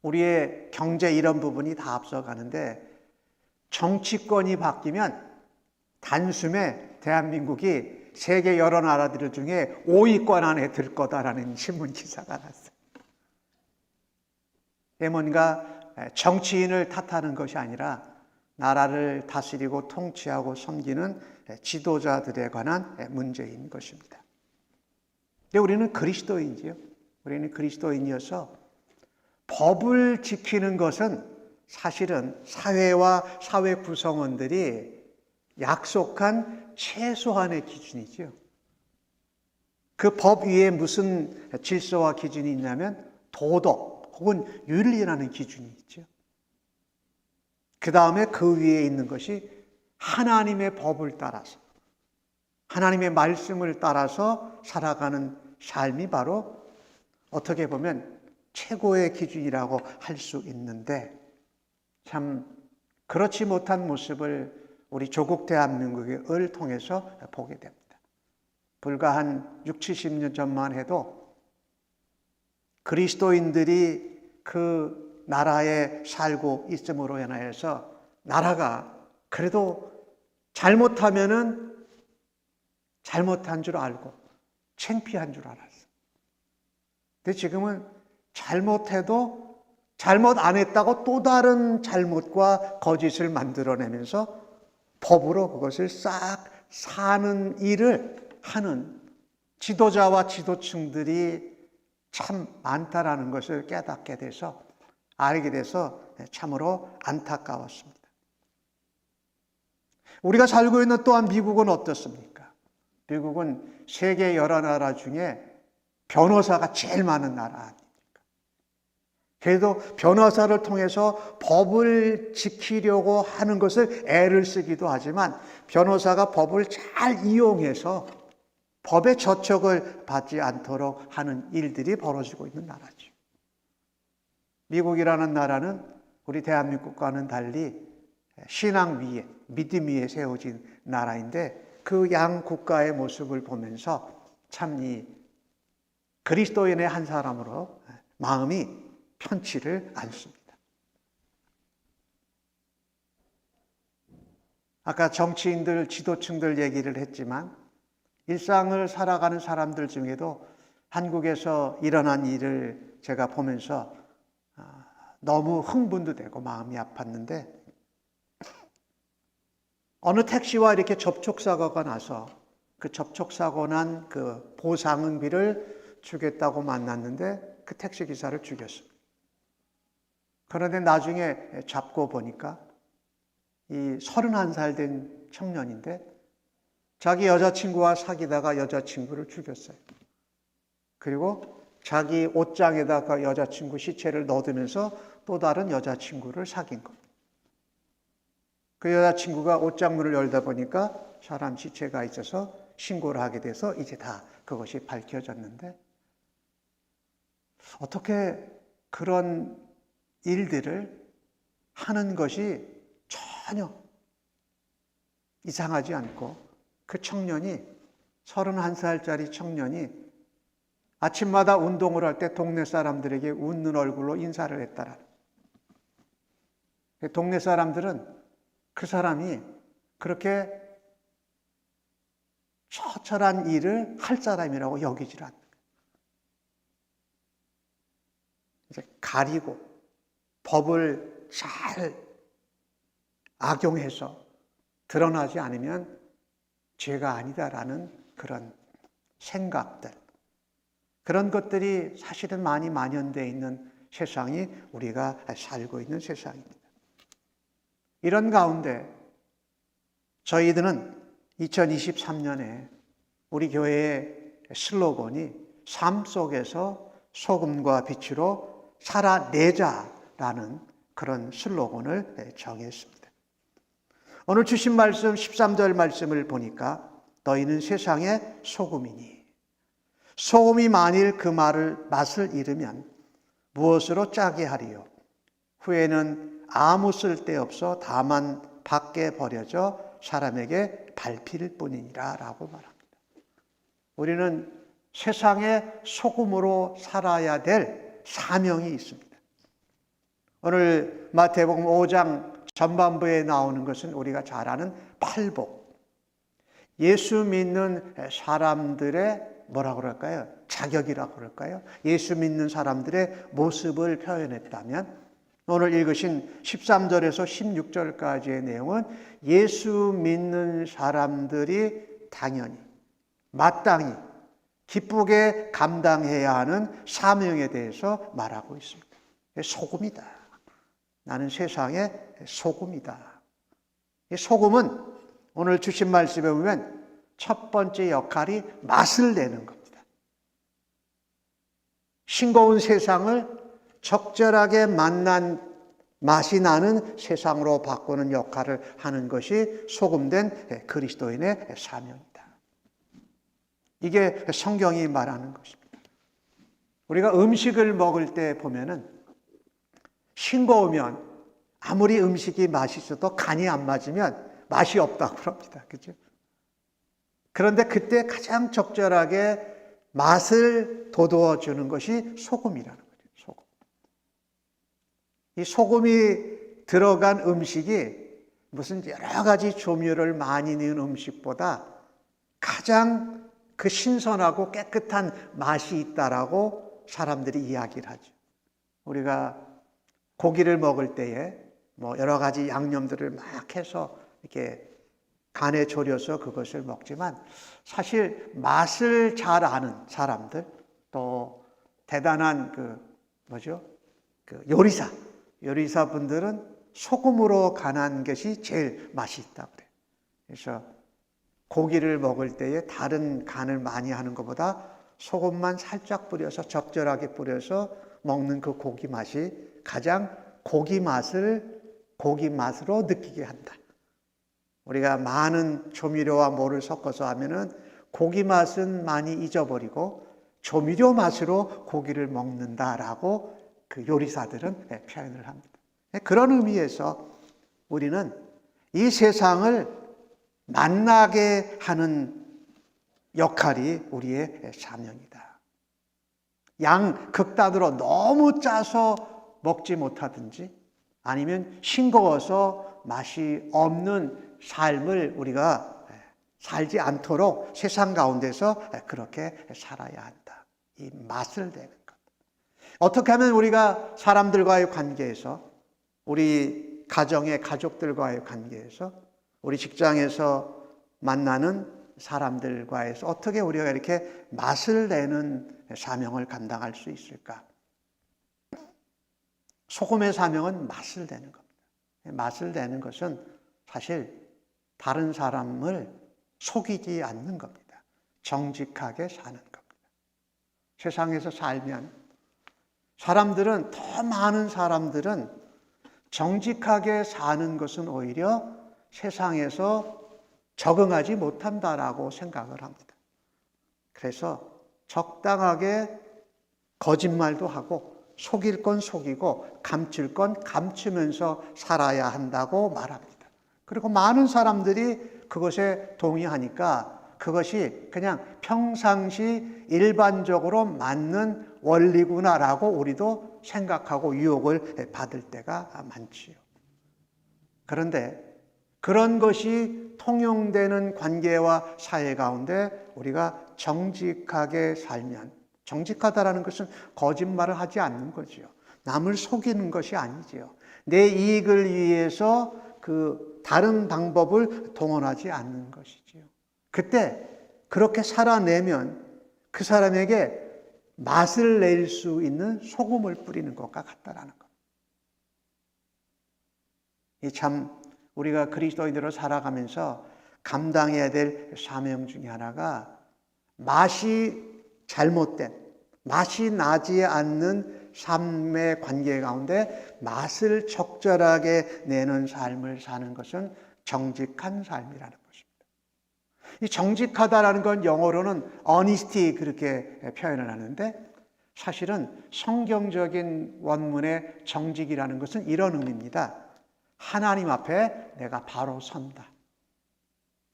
우리의 경제 이런 부분이 다 앞서가는데 정치권이 바뀌면 단숨에 대한민국이 세계 여러 나라들 중에 5위권 안에 들 거다라는 신문 기사가 났어요. 뭔가 정치인을 탓하는 것이 아니라 나라를 다스리고 통치하고 섬기는 지도자들에 관한 문제인 것입니다. 근데 우리는 그리스도인이지요. 우리는 그리스도인이어서 법을 지키는 것은 사실은 사회와 사회 구성원들이 약속한 최소한의 기준이지요. 그 법 위에 무슨 질서와 기준이 있냐면 도덕 혹은 윤리라는 기준이 있죠. 그 다음에 그 위에 있는 것이 하나님의 법을 따라서 하나님의 말씀을 따라서 살아가는 삶이 바로 어떻게 보면 최고의 기준이라고 할 수 있는데 참 그렇지 못한 모습을 우리 조국 대한민국을 통해서 보게 됩니다. 불과 한 60, 70년 전만 해도 그리스도인들이 그 나라에 살고 있음으로 인하여서 나라가 그래도 잘못하면은 잘못한 줄 알고 창피한 줄 알았어. 근데 지금은 잘못해도 잘못 안 했다고 또 다른 잘못과 거짓을 만들어내면서 법으로 그것을 싹 사는 일을 하는 지도자와 지도층들이 참 많다라는 것을 깨닫게 돼서 알게 돼서 참으로 안타까웠습니다. 우리가 살고 있는 또한 미국은 어떻습니까? 미국은 세계 여러 나라 중에 변호사가 제일 많은 나라 아닙니까? 그래도 변호사를 통해서 법을 지키려고 하는 것을 애를 쓰기도 하지만 변호사가 법을 잘 이용해서 법의 저촉을 받지 않도록 하는 일들이 벌어지고 있는 나라죠. 미국이라는 나라는 우리 대한민국과는 달리 신앙 위에, 믿음 위에 세워진 나라인데 그 양 국가의 모습을 보면서 참 이 그리스도인의 한 사람으로 마음이 편치를 않습니다. 아까 정치인들, 지도층들 얘기를 했지만 일상을 살아가는 사람들 중에도 한국에서 일어난 일을 제가 보면서 너무 흥분도 되고 마음이 아팠는데 어느 택시와 이렇게 접촉사고가 나서 그 접촉사고 난 그 보상비를 주겠다고 만났는데 그 택시기사를 죽였습니다. 그런데 나중에 잡고 보니까 이 31살 된 청년인데 자기 여자친구와 사귀다가 여자친구를 죽였어요. 그리고 자기 옷장에다가 여자친구 시체를 넣어두면서 또 다른 여자친구를 사귄 겁니다. 그 여자친구가 옷장문을 열다 보니까 사람 시체가 있어서 신고를 하게 돼서 이제 다 그것이 밝혀졌는데 어떻게 그런 일들을 하는 것이 전혀 이상하지 않고 그 청년이 31살짜리 청년이 아침마다 운동을 할 때 동네 사람들에게 웃는 얼굴로 인사를 했다라. 동네 사람들은 그 사람이 그렇게 처철한 일을 할 사람이라고 여기질 않는 거예요. 이제 가리고 법을 잘 악용해서 드러나지 않으면 죄가 아니다라는 그런 생각들, 그런 것들이 사실은 많이 만연되어 있는 세상이 우리가 살고 있는 세상입니다. 이런 가운데 저희들은 2023년에 우리 교회의 슬로건이 삶 속에서 소금과 빛으로 살아내자라는 그런 슬로건을 정했습니다. 오늘 주신 말씀 13절 말씀을 보니까 너희는 세상의 소금이니 소금이 만일 그 맛을 잃으면 무엇으로 짜게 하리요? 후에는 아무 쓸데없어 다만 밖에 버려져 사람에게 밟힐 뿐이니라 라고 말합니다. 우리는 세상의 소금으로 살아야 될 사명이 있습니다. 오늘 마태복음 5장 전반부에 나오는 것은 우리가 잘 아는 팔복. 예수 믿는 사람들의 뭐라고 그럴까요? 자격이라고 그럴까요? 예수 믿는 사람들의 모습을 표현했다면 오늘 읽으신 13절에서 16절까지의 내용은 예수 믿는 사람들이 당연히 마땅히 기쁘게 감당해야 하는 사명에 대해서 말하고 있습니다. 소금이다. 나는 세상의 소금이다. 이 소금은 오늘 주신 말씀에 보면 첫 번째 역할이 맛을 내는 겁니다. 싱거운 세상을 적절하게 만난 맛이 나는 세상으로 바꾸는 역할을 하는 것이 소금된 그리스도인의 사명이다. 이게 성경이 말하는 것입니다. 우리가 음식을 먹을 때 보면은 싱거우면 아무리 음식이 맛있어도 간이 안 맞으면 맛이 없다고 그럽니다. 그죠? 그런데 그때 가장 적절하게 맛을 돋워 주는 것이 소금이라는 거죠. 소금. 이 소금이 들어간 음식이 무슨 여러 가지 조미료를 많이 넣은 음식보다 가장 그 신선하고 깨끗한 맛이 있다라고 사람들이 이야기를 하죠. 우리가 고기를 먹을 때에 뭐 여러 가지 양념들을 막 해서 이렇게 간에 졸여서 그것을 먹지만 사실 맛을 잘 아는 사람들 또 대단한 요리사분들은 소금으로 간한 것이 제일 맛이 있다고 그래요. 그래서 고기를 먹을 때에 다른 간을 많이 하는 것보다 소금만 살짝 뿌려서 적절하게 뿌려서 먹는 그 고기 맛이 가장 고기 맛으로 느끼게 한다. 우리가 많은 조미료와 뭐를 섞어서 하면은 고기 맛은 많이 잊어버리고 조미료 맛으로 고기를 먹는다라고 그 요리사들은 표현을 합니다. 그런 의미에서 우리는 이 세상을 만나게 하는 역할이 우리의 사명이다. 양 극단으로 너무 짜서 먹지 못하든지 아니면 싱거워서 맛이 없는 삶을 우리가 살지 않도록 세상 가운데서 그렇게 살아야 한다. 이 맛을 내는 것. 어떻게 하면 우리가 사람들과의 관계에서 우리 가족들과의 관계에서 우리 직장에서 만나는 사람들과에서 어떻게 우리가 이렇게 맛을 내는 사명을 감당할 수 있을까? 소금의 사명은 맛을 내는 겁니다. 맛을 내는 것은 사실 다른 사람을 속이지 않는 겁니다. 정직하게 사는 겁니다. 세상에서 살면 더 많은 사람들은 정직하게 사는 것은 오히려 세상에서 적응하지 못한다라고 생각을 합니다. 그래서 적당하게 거짓말도 하고 속일 건 속이고 감출 건 감추면서 살아야 한다고 말합니다. 그리고 많은 사람들이 그것에 동의하니까 그것이 그냥 평상시 일반적으로 맞는 원리구나라고 우리도 생각하고 유혹을 받을 때가 많지요. 그런데 그런 것이 통용되는 관계와 사회 가운데 우리가 정직하게 살면, 정직하다라는 것은 거짓말을 하지 않는 거지요. 남을 속이는 것이 아니지요. 내 이익을 위해서 그 다른 방법을 동원하지 않는 것이지요. 그때 그렇게 살아내면 그 사람에게 맛을 낼 수 있는 소금을 뿌리는 것과 같다라는 것. 이 참 우리가 그리스도인으로 살아가면서 감당해야 될 사명 중에 하나가 맛이 잘못된, 맛이 나지 않는 삶의 관계 가운데 맛을 적절하게 내는 삶을 사는 것은 정직한 삶이라는 것입니다. 이 정직하다라는 건 영어로는 honesty 그렇게 표현을 하는데 사실은 성경적인 원문의 정직이라는 것은 이런 의미입니다. 하나님 앞에 내가 바로 선다.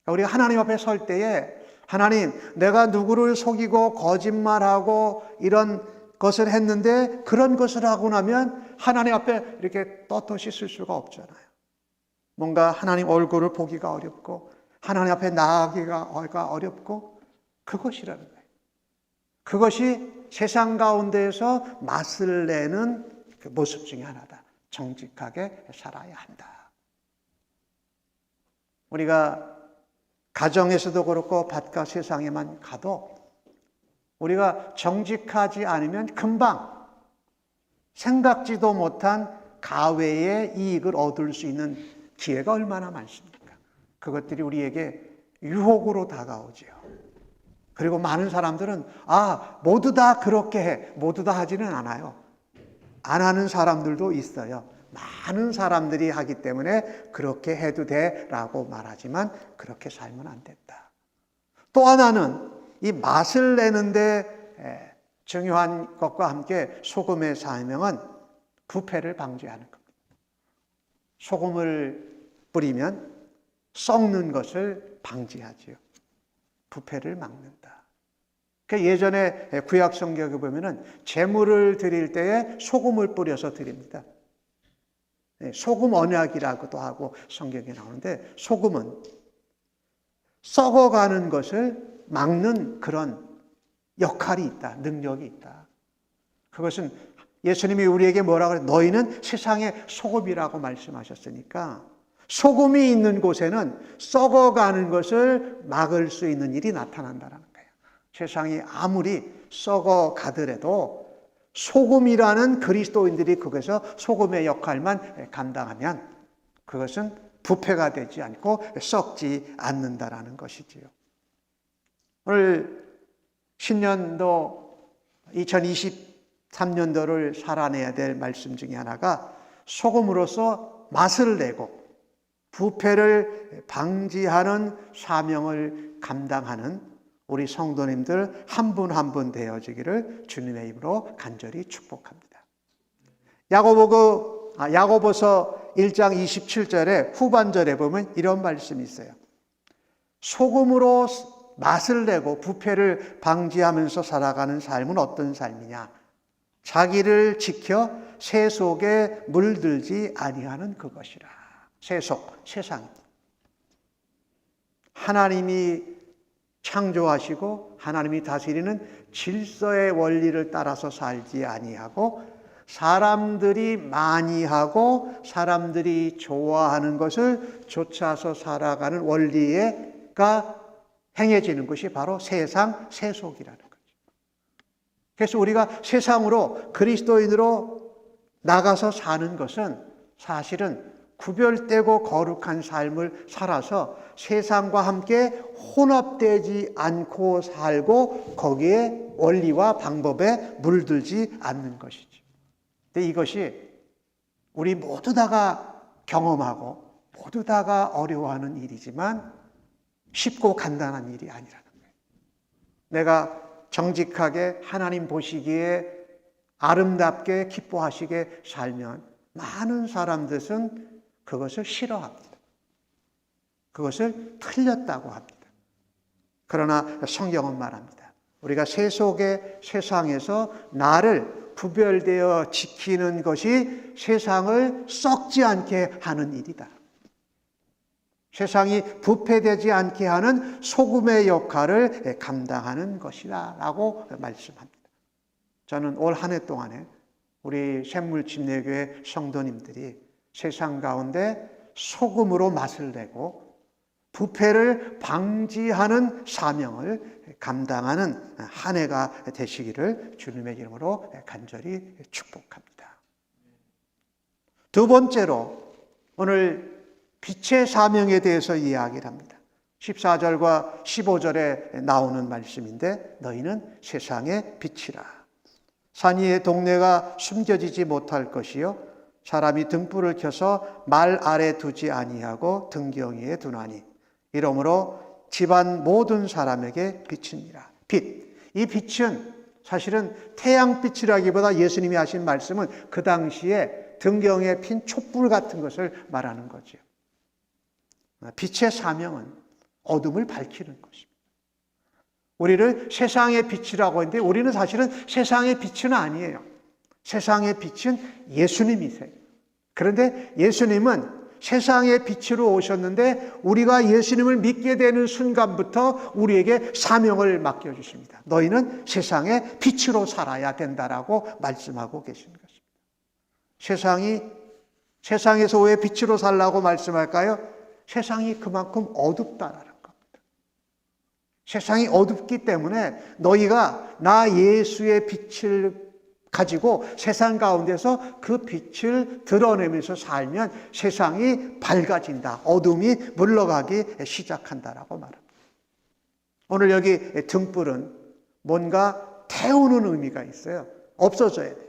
우리가 하나님 앞에 설 때에 하나님, 내가 누구를 속이고 거짓말하고 이런 것을 했는데 그런 것을 하고 나면 하나님 앞에 이렇게 떳떳이 쓸 수가 없잖아요. 뭔가 하나님 얼굴을 보기가 어렵고 하나님 앞에 나아가기가 어렵고 그것이라는 거예요. 그것이 세상 가운데에서 맛을 내는 그 모습 중에 하나다. 정직하게 살아야 한다. 우리가 가정에서도 그렇고 바깥 세상에만 가도 우리가 정직하지 않으면 금방 생각지도 못한 가외의 이익을 얻을 수 있는 기회가 얼마나 많습니까? 그것들이 우리에게 유혹으로 다가오지요. 그리고 많은 사람들은 모두 다 그렇게 해. 모두 다 하지는 않아요. 안 하는 사람들도 있어요. 많은 사람들이 하기 때문에 그렇게 해도 돼라고 말하지만 그렇게 살면 안 된다. 또 하나는 이 맛을 내는데 중요한 것과 함께 소금의 사명은 부패를 방지하는 겁니다. 소금을 뿌리면 썩는 것을 방지하지요. 부패를 막는다. 예전에 구약 성경에 보면은 제물을 드릴 때에 소금을 뿌려서 드립니다. 소금 언약이라고도 하고 성경에 나오는데 소금은 썩어가는 것을 막는 그런 역할이 있다. 능력이 있다. 그것은 예수님이 우리에게 뭐라고 그래요? 너희는 세상의 소금이라고 말씀하셨으니까 소금이 있는 곳에는 썩어가는 것을 막을 수 있는 일이 나타난다는 거예요. 세상이 아무리 썩어가더라도 소금이라는 그리스도인들이 거기서 소금의 역할만 감당하면 그것은 부패가 되지 않고 썩지 않는다라는 것이지요. 오늘 신년도 2023년도를 살아내야 될 말씀 중에 하나가 소금으로서 맛을 내고 부패를 방지하는 사명을 감당하는 우리 성도님들 한 분 한 분 되어지기를 주님의 이름으로 간절히 축복합니다. 야고보서 1장 27절에 후반절에 보면 이런 말씀이 있어요. 소금으로 맛을 내고 부패를 방지하면서 살아가는 삶은 어떤 삶이냐? 자기를 지켜 새 속에 물들지 아니하는 그것이라. 세속, 세상입니다. 하나님이 창조하시고 하나님이 다스리는 질서의 원리를 따라서 살지 아니하고 사람들이 많이 하고 사람들이 좋아하는 것을 쫓아서 살아가는 원리가 행해지는 것이 바로 세상, 세속이라는 거죠. 그래서 우리가 세상으로 그리스도인으로 나가서 사는 것은 사실은 구별되고 거룩한 삶을 살아서 세상과 함께 혼합되지 않고 살고 거기에 원리와 방법에 물들지 않는 것이죠. 근데 이것이 우리 모두 다가 경험하고 모두 다가 어려워하는 일이지만 쉽고 간단한 일이 아니라는 거예요. 내가 정직하게 하나님 보시기에 아름답게 기뻐하시게 살면 많은 사람들은 그것을 싫어합니다. 그것을 틀렸다고 합니다. 그러나 성경은 말합니다. 우리가 세속의 세상에서 나를 구별되어 지키는 것이 세상을 썩지 않게 하는 일이다. 세상이 부패되지 않게 하는 소금의 역할을 감당하는 것이다 라고 말씀합니다. 저는 올 한 해 동안에 우리 샘물침례교회 성도님들이 세상 가운데 소금으로 맛을 내고 부패를 방지하는 사명을 감당하는 한 해가 되시기를 주님의 이름으로 간절히 축복합니다. 두 번째로 오늘 빛의 사명에 대해서 이야기를 합니다. 14절과 15절에 나오는 말씀인데 너희는 세상의 빛이라. 산 위의 동네가 숨겨지지 못할 것이요 사람이 등불을 켜서 말 아래 두지 아니하고 등경 위에 두나니 이러므로 집안 모든 사람에게 빛이니라. 빛. 이 빛은 사실은 태양빛이라기보다 예수님이 하신 말씀은 그 당시에 등경에 핀 촛불 같은 것을 말하는 거죠. 빛의 사명은 어둠을 밝히는 것입니다. 우리를 세상의 빛이라고 했는데 우리는 사실은 세상의 빛은 아니에요. 세상의 빛은 예수님이세요. 그런데 예수님은 세상의 빛으로 오셨는데 우리가 예수님을 믿게 되는 순간부터 우리에게 사명을 맡겨주십니다. 너희는 세상의 빛으로 살아야 된다라고 말씀하고 계신 것입니다. 세상에서 왜 빛으로 살라고 말씀할까요? 세상이 그만큼 어둡다라는 겁니다. 세상이 어둡기 때문에 너희가 나 예수의 빛을 가지고 세상 가운데서 그 빛을 드러내면서 살면 세상이 밝아진다. 어둠이 물러가기 시작한다라고 말합니다. 오늘 여기 등불은 뭔가 태우는 의미가 있어요. 없어져야 돼요.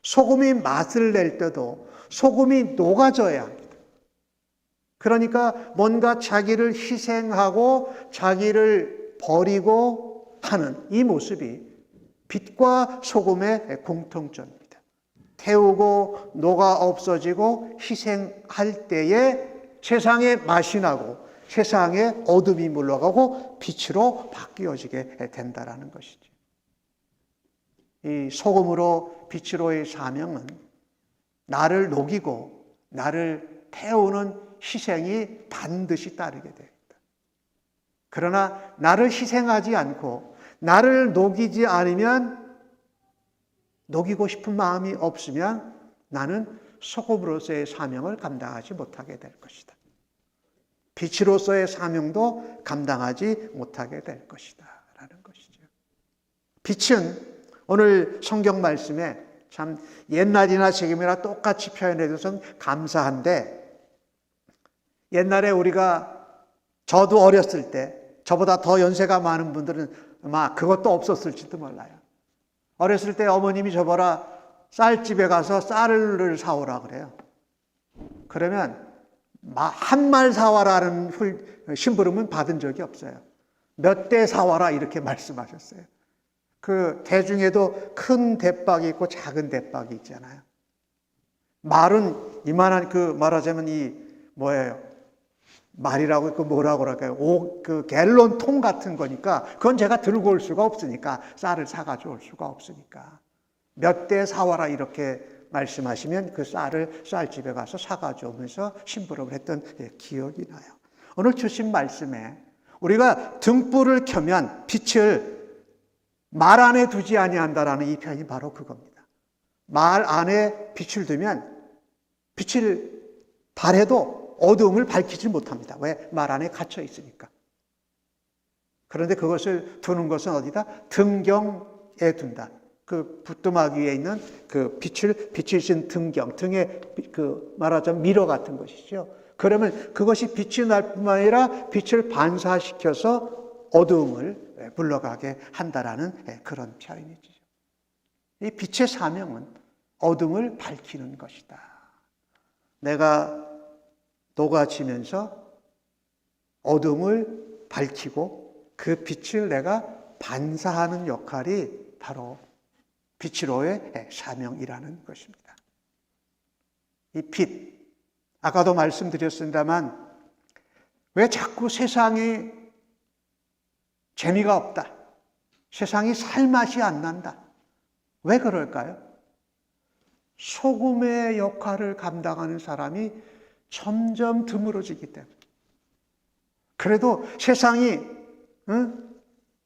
소금이 맛을 낼 때도 소금이 녹아져야 합니다. 그러니까 뭔가 자기를 희생하고 자기를 버리고 하는 이 모습이 빛과 소금의 공통점입니다. 태우고 녹아 없어지고 희생할 때에 세상에 맛이 나고 세상에 어둠이 물러가고 빛으로 바뀌어지게 된다는 것이죠. 이 소금으로 빛으로의 사명은 나를 녹이고 나를 태우는 희생이 반드시 따르게 됩니다. 그러나 나를 희생하지 않고 나를 녹이지 않으면, 녹이고 싶은 마음이 없으면 나는 소금으로서의 사명을 감당하지 못하게 될 것이다. 빛으로서의 사명도 감당하지 못하게 될 것이다 라는 것이죠. 빛은 오늘 성경 말씀에 참 옛날이나 지금이나 똑같이 표현해줘서 감사한데, 옛날에 저도 어렸을 때, 저보다 더 연세가 많은 분들은 아마 그것도 없었을지도 몰라요. 어렸을 때 어머님이 저보라 쌀집에 가서 쌀을 사오라 그래요. 그러면 한 말 사와라는 심부름은 받은 적이 없어요. 몇 대 사와라 이렇게 말씀하셨어요. 그 대중에도 큰 대박이 있고 작은 대박이 있잖아요. 말은 이만한 말하자면 말이라고 뭐라고 그럴까요? 그 갤론 통 같은 거니까 그건 제가 들고 올 수가 없으니까 쌀을 사가지고 올 수가 없으니까 몇 대 사와라 이렇게 말씀하시면 그 쌀을 쌀집에 가서 사가지고 오면서 심부름을 했던 기억이 나요. 오늘 주신 말씀에 우리가 등불을 켜면 빛을 말 안에 두지 아니한다라는 이 편이 바로 그겁니다. 말 안에 빛을 두면 빛을 발해도 어두움을 밝히지 못합니다. 왜? 말 안에 갇혀 있으니까. 그런데 그것을 두는 것은 어디다? 등경에 둔다. 그 붓두마기 위에 있는 그 빛을 신 등경, 등에 말하자면 미러 같은 것이죠. 그러면 그것이 빛이 날 뿐만 아니라 빛을 반사시켜서 어두움을 물러가게 한다라는 그런 표현이죠. 이 빛의 사명은 어둠을 밝히는 것이다. 내가 녹아지면서 어둠을 밝히고 그 빛을 내가 반사하는 역할이 바로 빛으로의 사명이라는 것입니다. 이 빛, 아까도 말씀드렸습니다만 왜 자꾸 세상이 재미가 없다, 세상이 살맛이 안 난다, 왜 그럴까요? 소금의 역할을 감당하는 사람이 점점 드물어지기 때문에. 그래도 세상이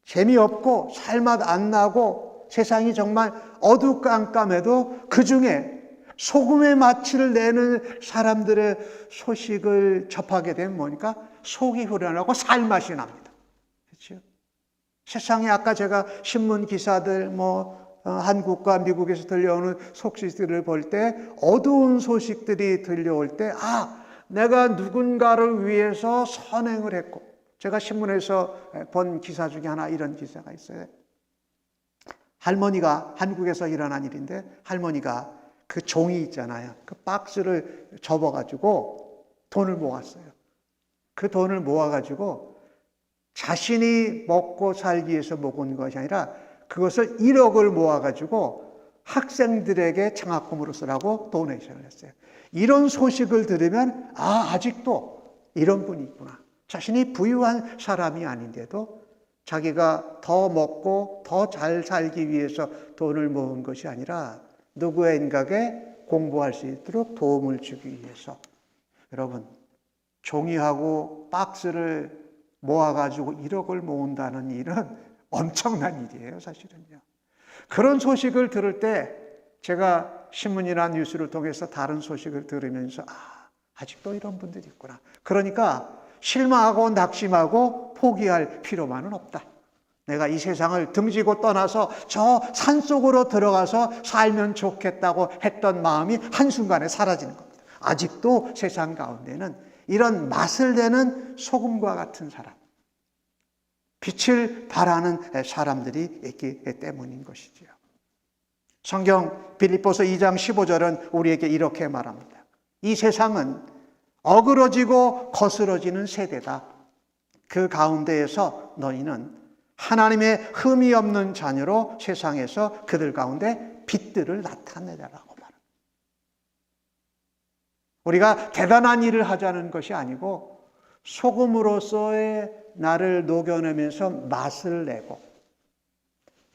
재미없고 살맛 안 나고 세상이 정말 어두깜깜해도 그 중에 소금의 맛을 내는 사람들의 소식을 접하게 되면 뭐니까 속이 후련하고 살맛이 납니다. 그렇죠? 세상에 아까 제가 신문 기사들 한국과 미국에서 들려오는 소식들을 볼 때 어두운 소식들이 들려올 때 내가 누군가를 위해서 선행을 했고, 제가 신문에서 본 기사 중에 하나 이런 기사가 있어요. 할머니가, 한국에서 일어난 일인데, 할머니가 그 종이 있잖아요. 그 박스를 접어가지고 돈을 모았어요. 그 돈을 모아가지고 자신이 먹고 살기 위해서 모은 것이 아니라 그것을 1억을 모아가지고 학생들에게 장학금으로 쓰라고 도네이션을 했어요. 이런 소식을 들으면 아직도 이런 분이 있구나. 자신이 부유한 사람이 아닌데도 자기가 더 먹고 더 잘 살기 위해서 돈을 모은 것이 아니라 누구인가에게 공부할 수 있도록 도움을 주기 위해서. 여러분, 종이하고 박스를 모아가지고 1억을 모은다는 일은 엄청난 일이에요, 사실은요. 그런 소식을 들을 때 제가 신문이나 뉴스를 통해서 다른 소식을 들으면서 아직도 이런 분들이 있구나. 그러니까 실망하고 낙심하고 포기할 필요만은 없다. 내가 이 세상을 등지고 떠나서 저 산속으로 들어가서 살면 좋겠다고 했던 마음이 한순간에 사라지는 겁니다. 아직도 세상 가운데는 이런 맛을 내는 소금과 같은 사람, 빛을 발하는 사람들이 있기 때문인 것이지요. 성경 빌립보서 2장 15절은 우리에게 이렇게 말합니다. 이 세상은 어그러지고 거스러지는 세대다. 그 가운데에서 너희는 하나님의 흠이 없는 자녀로 세상에서 그들 가운데 빛들을 나타내라라고 말합니다. 우리가 대단한 일을 하자는 것이 아니고 소금으로서의 나를 녹여내면서 맛을 내고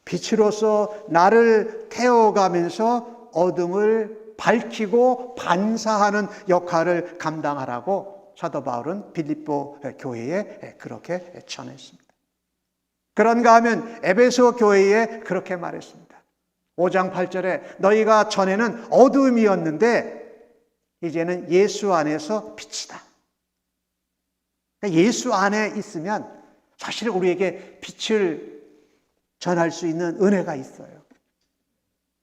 빛으로서 나를 태워가면서 어둠을 밝히고 반사하는 역할을 감당하라고 사도 바울은 빌립보 교회에 그렇게 전했습니다. 그런가 하면 에베소 교회에 그렇게 말했습니다. 5장 8절에 너희가 전에는 어둠이었는데 이제는 예수 안에서 빛이다. 예수 안에 있으면 사실 우리에게 빛을 전할 수 있는 은혜가 있어요.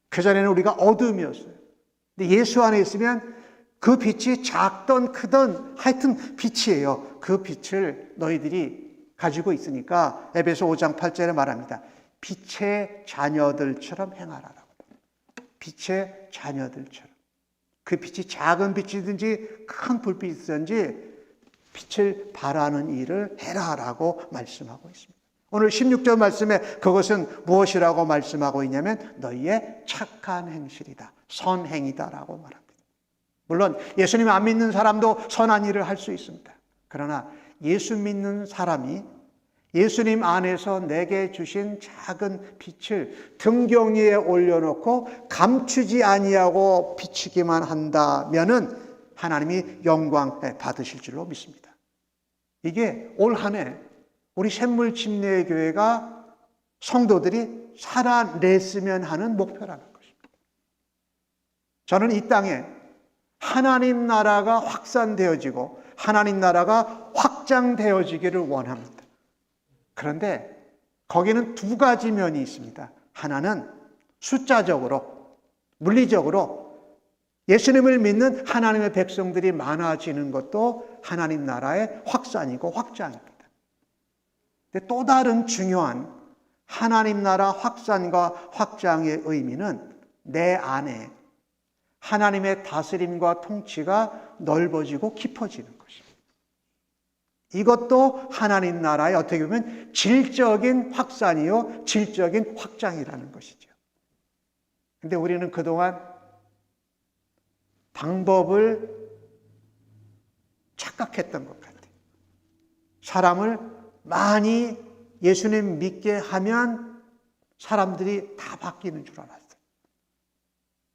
그전에는 우리가 어둠이었어요. 근데 예수 안에 있으면 그 빛이 작던 크던 하여튼 빛이에요. 그 빛을 너희들이 가지고 있으니까 에베소 5장 8절에 말합니다. 빛의 자녀들처럼 행하라라고. 빛의 자녀들처럼. 그 빛이 작은 빛이든지 큰 불빛이든지 빛을 발하는 일을 해라라고 말씀하고 있습니다. 오늘 16절 말씀에 그것은 무엇이라고 말씀하고 있냐면 너희의 착한 행실이다. 선행이다라고 말합니다. 물론 예수님 안 믿는 사람도 선한 일을 할 수 있습니다. 그러나 예수 믿는 사람이 예수님 안에서 내게 주신 작은 빛을 등경 위에 올려놓고 감추지 아니하고 비추기만 한다면은 하나님이 영광 받으실 줄로 믿습니다. 이게 올 한 해 우리 샘물침례교회가 성도들이 살아냈으면 하는 목표라는 것입니다. 저는 이 땅에 하나님 나라가 확산되어지고 하나님 나라가 확장되어지기를 원합니다. 그런데 거기는 두 가지 면이 있습니다. 하나는 숫자적으로, 물리적으로 예수님을 믿는 하나님의 백성들이 많아지는 것도 하나님 나라의 확산이고 확장입니다. 근데 또 다른 중요한 하나님 나라 확산과 확장의 의미는 내 안에 하나님의 다스림과 통치가 넓어지고 깊어지는 것입니다. 이것도 하나님 나라의 어떻게 보면 질적인 확산이요, 질적인 확장이라는 것이죠. 근데 우리는 그동안 방법을 착각했던 것 같아요. 사람을 많이 예수님 믿게 하면 사람들이 다 바뀌는 줄 알았어요.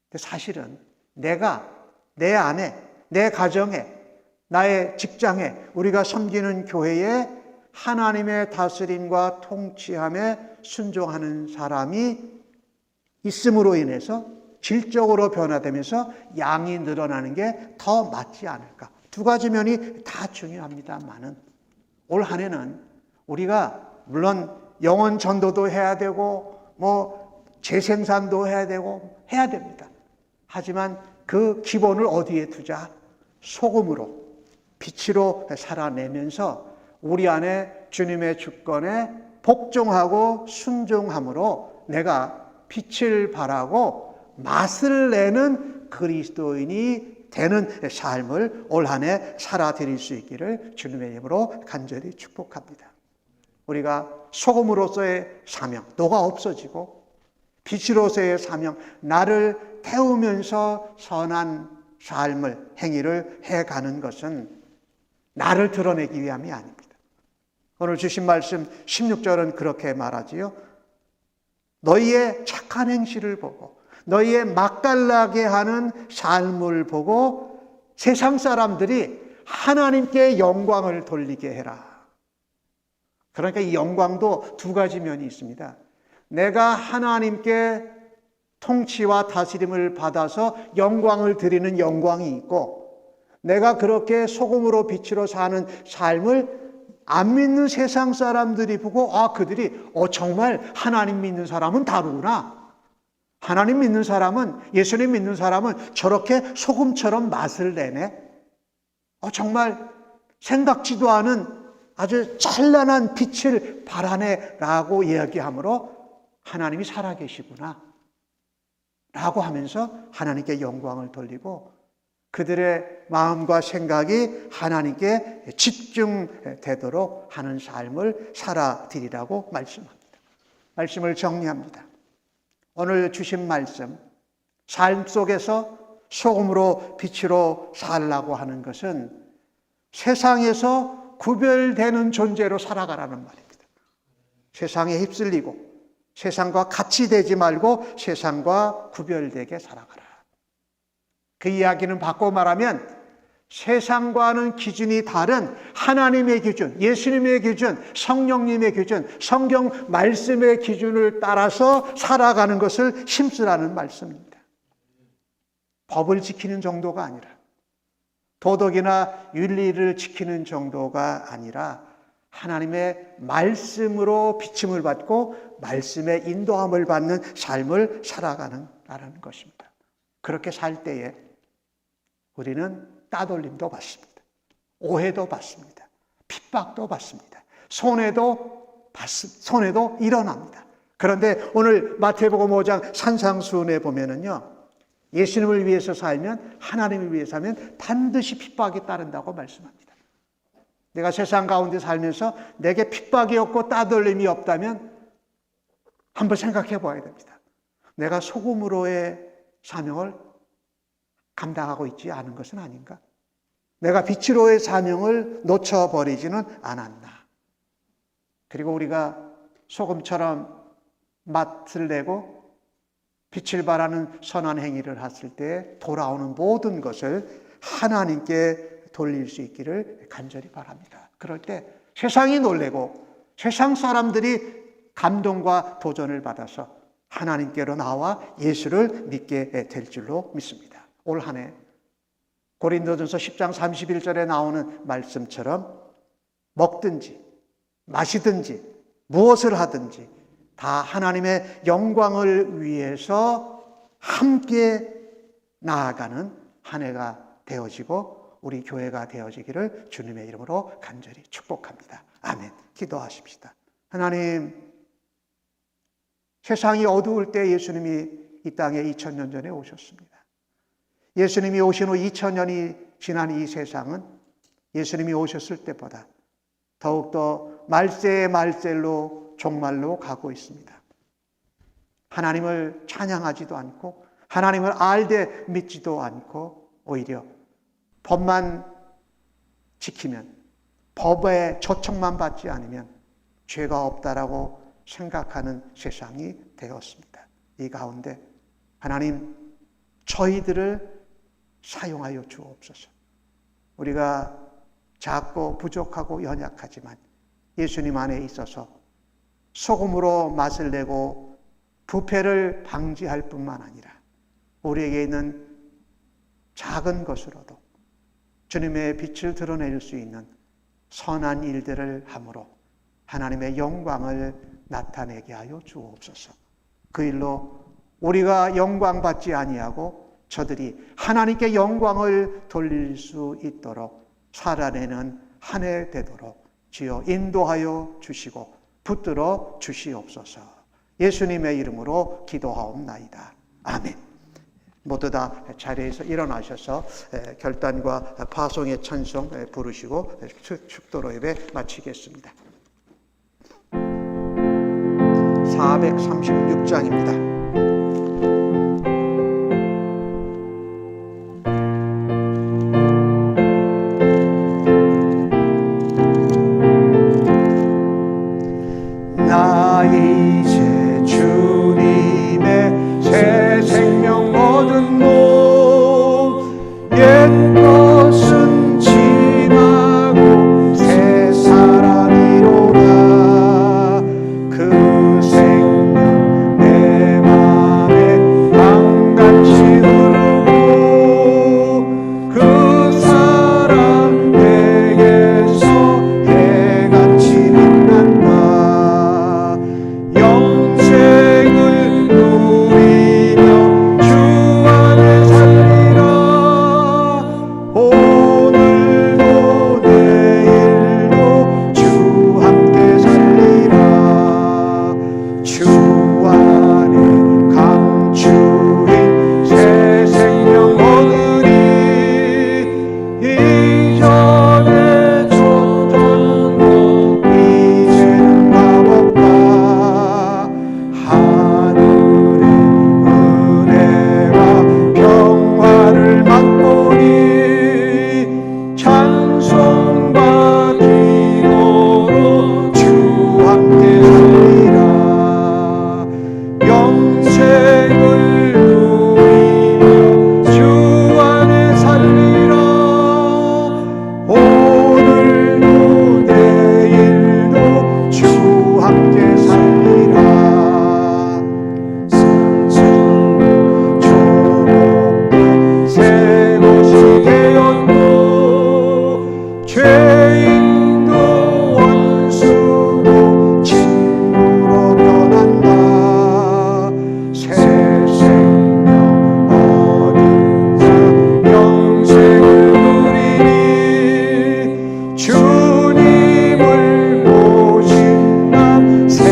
근데 사실은 내가 내 안에, 내 가정에, 나의 직장에, 우리가 섬기는 교회에 하나님의 다스림과 통치함에 순종하는 사람이 있음으로 인해서 질적으로 변화되면서 양이 늘어나는 게 더 맞지 않을까. 두 가지 면이 다 중요합니다만은 올 한 해는 우리가 물론 영혼 전도도 해야 되고 재생산도 해야 되고 해야 됩니다. 하지만 그 기본을 어디에 두자? 소금으로, 빛으로 살아내면서 우리 안에 주님의 주권에 복종하고 순종함으로 내가 빛을 발하고 맛을 내는 그리스도인이 되는 삶을 올 한 해 살아드릴 수 있기를 주님의 이름으로 간절히 축복합니다. 우리가 소금으로서의 사명, 너가 없어지고 빛으로서의 사명, 나를 태우면서 선한 삶을, 행위를 해가는 것은 나를 드러내기 위함이 아닙니다. 오늘 주신 말씀 16절은 그렇게 말하지요. 너희의 착한 행실을 보고 너희의 맛깔나게 하는 삶을 보고 세상 사람들이 하나님께 영광을 돌리게 해라. 그러니까 이 영광도 두 가지 면이 있습니다. 내가 하나님께 통치와 다스림을 받아서 영광을 드리는 영광이 있고, 내가 그렇게 소금으로 빛으로 사는 삶을 안 믿는 세상 사람들이 보고 그들이 정말 하나님 믿는 사람은 다르구나. 하나님 믿는 사람은, 예수님 믿는 사람은 저렇게 소금처럼 맛을 내네. 정말 생각지도 않은 아주 찬란한 빛을 발하네 라고 이야기하므로 하나님이 살아계시구나 라고 하면서 하나님께 영광을 돌리고 그들의 마음과 생각이 하나님께 집중되도록 하는 삶을 살아드리라고 말씀합니다. 말씀을 정리합니다. 오늘 주신 말씀, 삶 속에서 소금으로 빛으로 살라고 하는 것은 세상에서 구별되는 존재로 살아가라는 말입니다. 세상에 휩쓸리고 세상과 같이 되지 말고 세상과 구별되게 살아가라. 그 이야기는 바꿔 말하면 세상과는 기준이 다른 하나님의 기준, 예수님의 기준, 성령님의 기준, 성경 말씀의 기준을 따라서 살아가는 것을 힘쓰라는 말씀입니다. 법을 지키는 정도가 아니라, 도덕이나 윤리를 지키는 정도가 아니라 하나님의 말씀으로 비침을 받고 말씀의 인도함을 받는 삶을 살아가는 것입니다. 그렇게 살 때에 우리는 따돌림도 받습니다. 오해도 받습니다. 핍박도 받습니다. 손해도 일어납니다. 그런데 오늘 마태복음 5장 산상수훈에 보면은요, 예수님을 위해서 살면, 하나님을 위해서 살면 반드시 핍박이 따른다고 말씀합니다. 내가 세상 가운데 살면서 내게 핍박이 없고 따돌림이 없다면 한번 생각해 봐야 됩니다. 내가 소금으로의 사명을 감당하고 있지 않은 것은 아닌가? 내가 빛으로의 사명을 놓쳐버리지는 않았나? 그리고 우리가 소금처럼 맛을 내고 빛을 발하는 선한 행위를 했을 때 돌아오는 모든 것을 하나님께 돌릴 수 있기를 간절히 바랍니다. 그럴 때 세상이 놀래고 세상 사람들이 감동과 도전을 받아서 하나님께로 나와 예수를 믿게 될 줄로 믿습니다. 올 한 해 고린도전서 10장 31절에 나오는 말씀처럼 먹든지 마시든지 무엇을 하든지 다 하나님의 영광을 위해서 함께 나아가는 한 해가 되어지고 우리 교회가 되어지기를 주님의 이름으로 간절히 축복합니다. 아멘. 기도하십시다. 하나님, 세상이 어두울 때 예수님이 이 땅에 2000년 전에 오셨습니다. 예수님이 오신 후 2000년이 지난 이 세상은 예수님이 오셨을 때보다 더욱더 말세의 말셀로 종말로 가고 있습니다. 하나님을 찬양하지도 않고 하나님을 알되 믿지도 않고 오히려 법만 지키면, 법의 조청만 받지 않으면 죄가 없다라고 생각하는 세상이 되었습니다. 이 가운데 하나님, 저희들을 사용하여 주옵소서. 우리가 작고 부족하고 연약하지만 예수님 안에 있어서 소금으로 맛을 내고 부패를 방지할 뿐만 아니라 우리에게 있는 작은 것으로도 주님의 빛을 드러낼 수 있는 선한 일들을 함으로 하나님의 영광을 나타내게 하여 주옵소서. 그 일로 우리가 영광 받지 아니하고 저들이 하나님께 영광을 돌릴 수 있도록 살아내는 한 해 되도록 주여 인도하여 주시고 붙들어 주시옵소서. 예수님의 이름으로 기도하옵나이다. 아멘. 모두 다 자리에서 일어나셔서 결단과 파송의 찬송 부르시고 축도로 예배 마치겠습니다. 436장입니다. 나 이제 주님의 새 생명 얻은 몸 옛 것은 지나고 새 사람이로다. 그 생명 내 맘에 강같이 흐르고 그 사랑 내게서 해같이 빛난다. 영생을 누리며 주 안에 살리라. 오늘도 내일도 주 함께 살리라. 주 안에 감추인 새 생명 얻으리. 이전에 줬던 것 이제는 값없다. 하늘의 은혜와 평화를 맛보니 찬송과 기도로 주 함께 살리라. 영생을 누리며 주 안에 살리라. 오늘도 내일도 주 함께 살리라. 성전도 조목도 새 곳이 되었고 죄인도 원수도 친구로 변한다. 새 생명 얻은 자 영생을 누리니 주님을 모신 나 새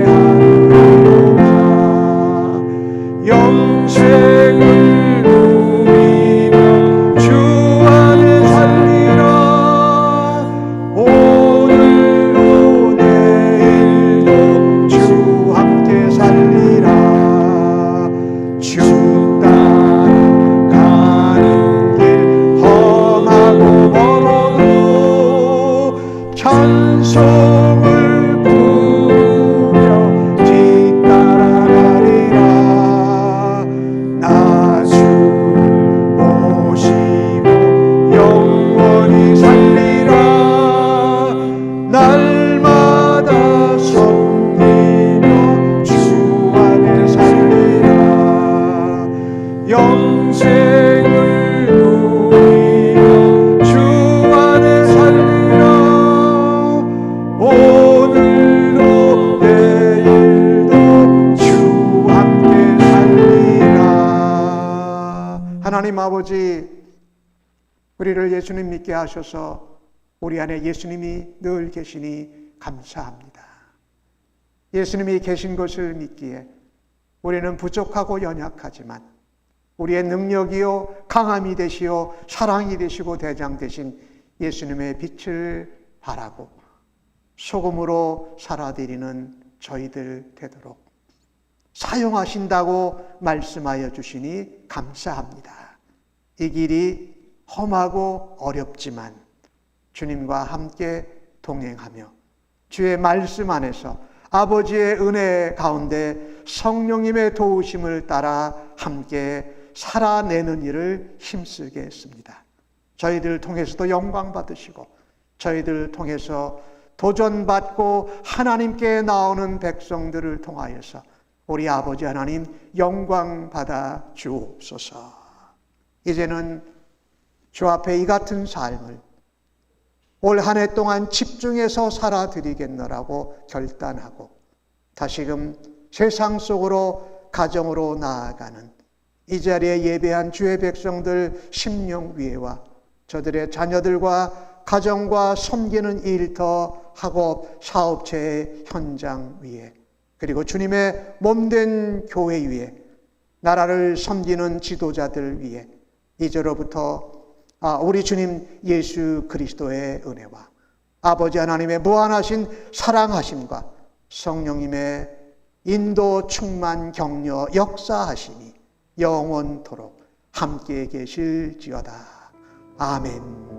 하늘로 가. 영생을 누리며 주 안에 살리라. 오늘도 내일도 주 함께 살리라. 주 따라 가는 길 험하고 멀어도 찬송을 부르며 뒤따라가리라. 나 주를 모시고 영원히 살리라. 날마다 섬기며 주 안에 살리라. 영생을 누리며 주 안에 살리라. 오늘도 내일도 주 함께 살리라. 하나님 아버지, 우리를 예수님 믿게 하셔서 우리 안에 예수님이 늘 계시니 감사합니다. 예수님이 계신 것을 믿기에 우리는 부족하고 연약하지만 우리의 능력이요 강함이 되시어 사랑이 되시고 대장 되신 예수님의 빛을 바라고 소금으로 살아드리는 저희들 되도록 사용하신다고 말씀하여 주시니 감사합니다. 이 길이 험하고 어렵지만 주님과 함께 동행하며 주의 말씀 안에서 아버지의 은혜 가운데 성령님의 도우심을 따라 함께 살아내는 일을 힘쓰게 했습니다. 저희들 통해서도 영광 받으시고 저희들 통해서 도전받고 하나님께 나오는 백성들을 통하여서 우리 아버지 하나님 영광 받아 주옵소서. 이제는 주 앞에 이 같은 삶을 올 한 해 동안 집중해서 살아드리겠노라고 결단하고 다시금 세상 속으로 가정으로 나아가는 이 자리에 예배한 주의 백성들 심령 위에와 저들의 자녀들과 가정과 섬기는 일터, 학업, 사업체의 현장 위에 그리고 주님의 몸된 교회 위에 나라를 섬기는 지도자들 위에 이제로부터 우리 주님 예수 그리스도의 은혜와 아버지 하나님의 무한하신 사랑하심과 성령님의 인도 충만 격려 역사하심이 영원토록 함께 계실지어다. 아멘.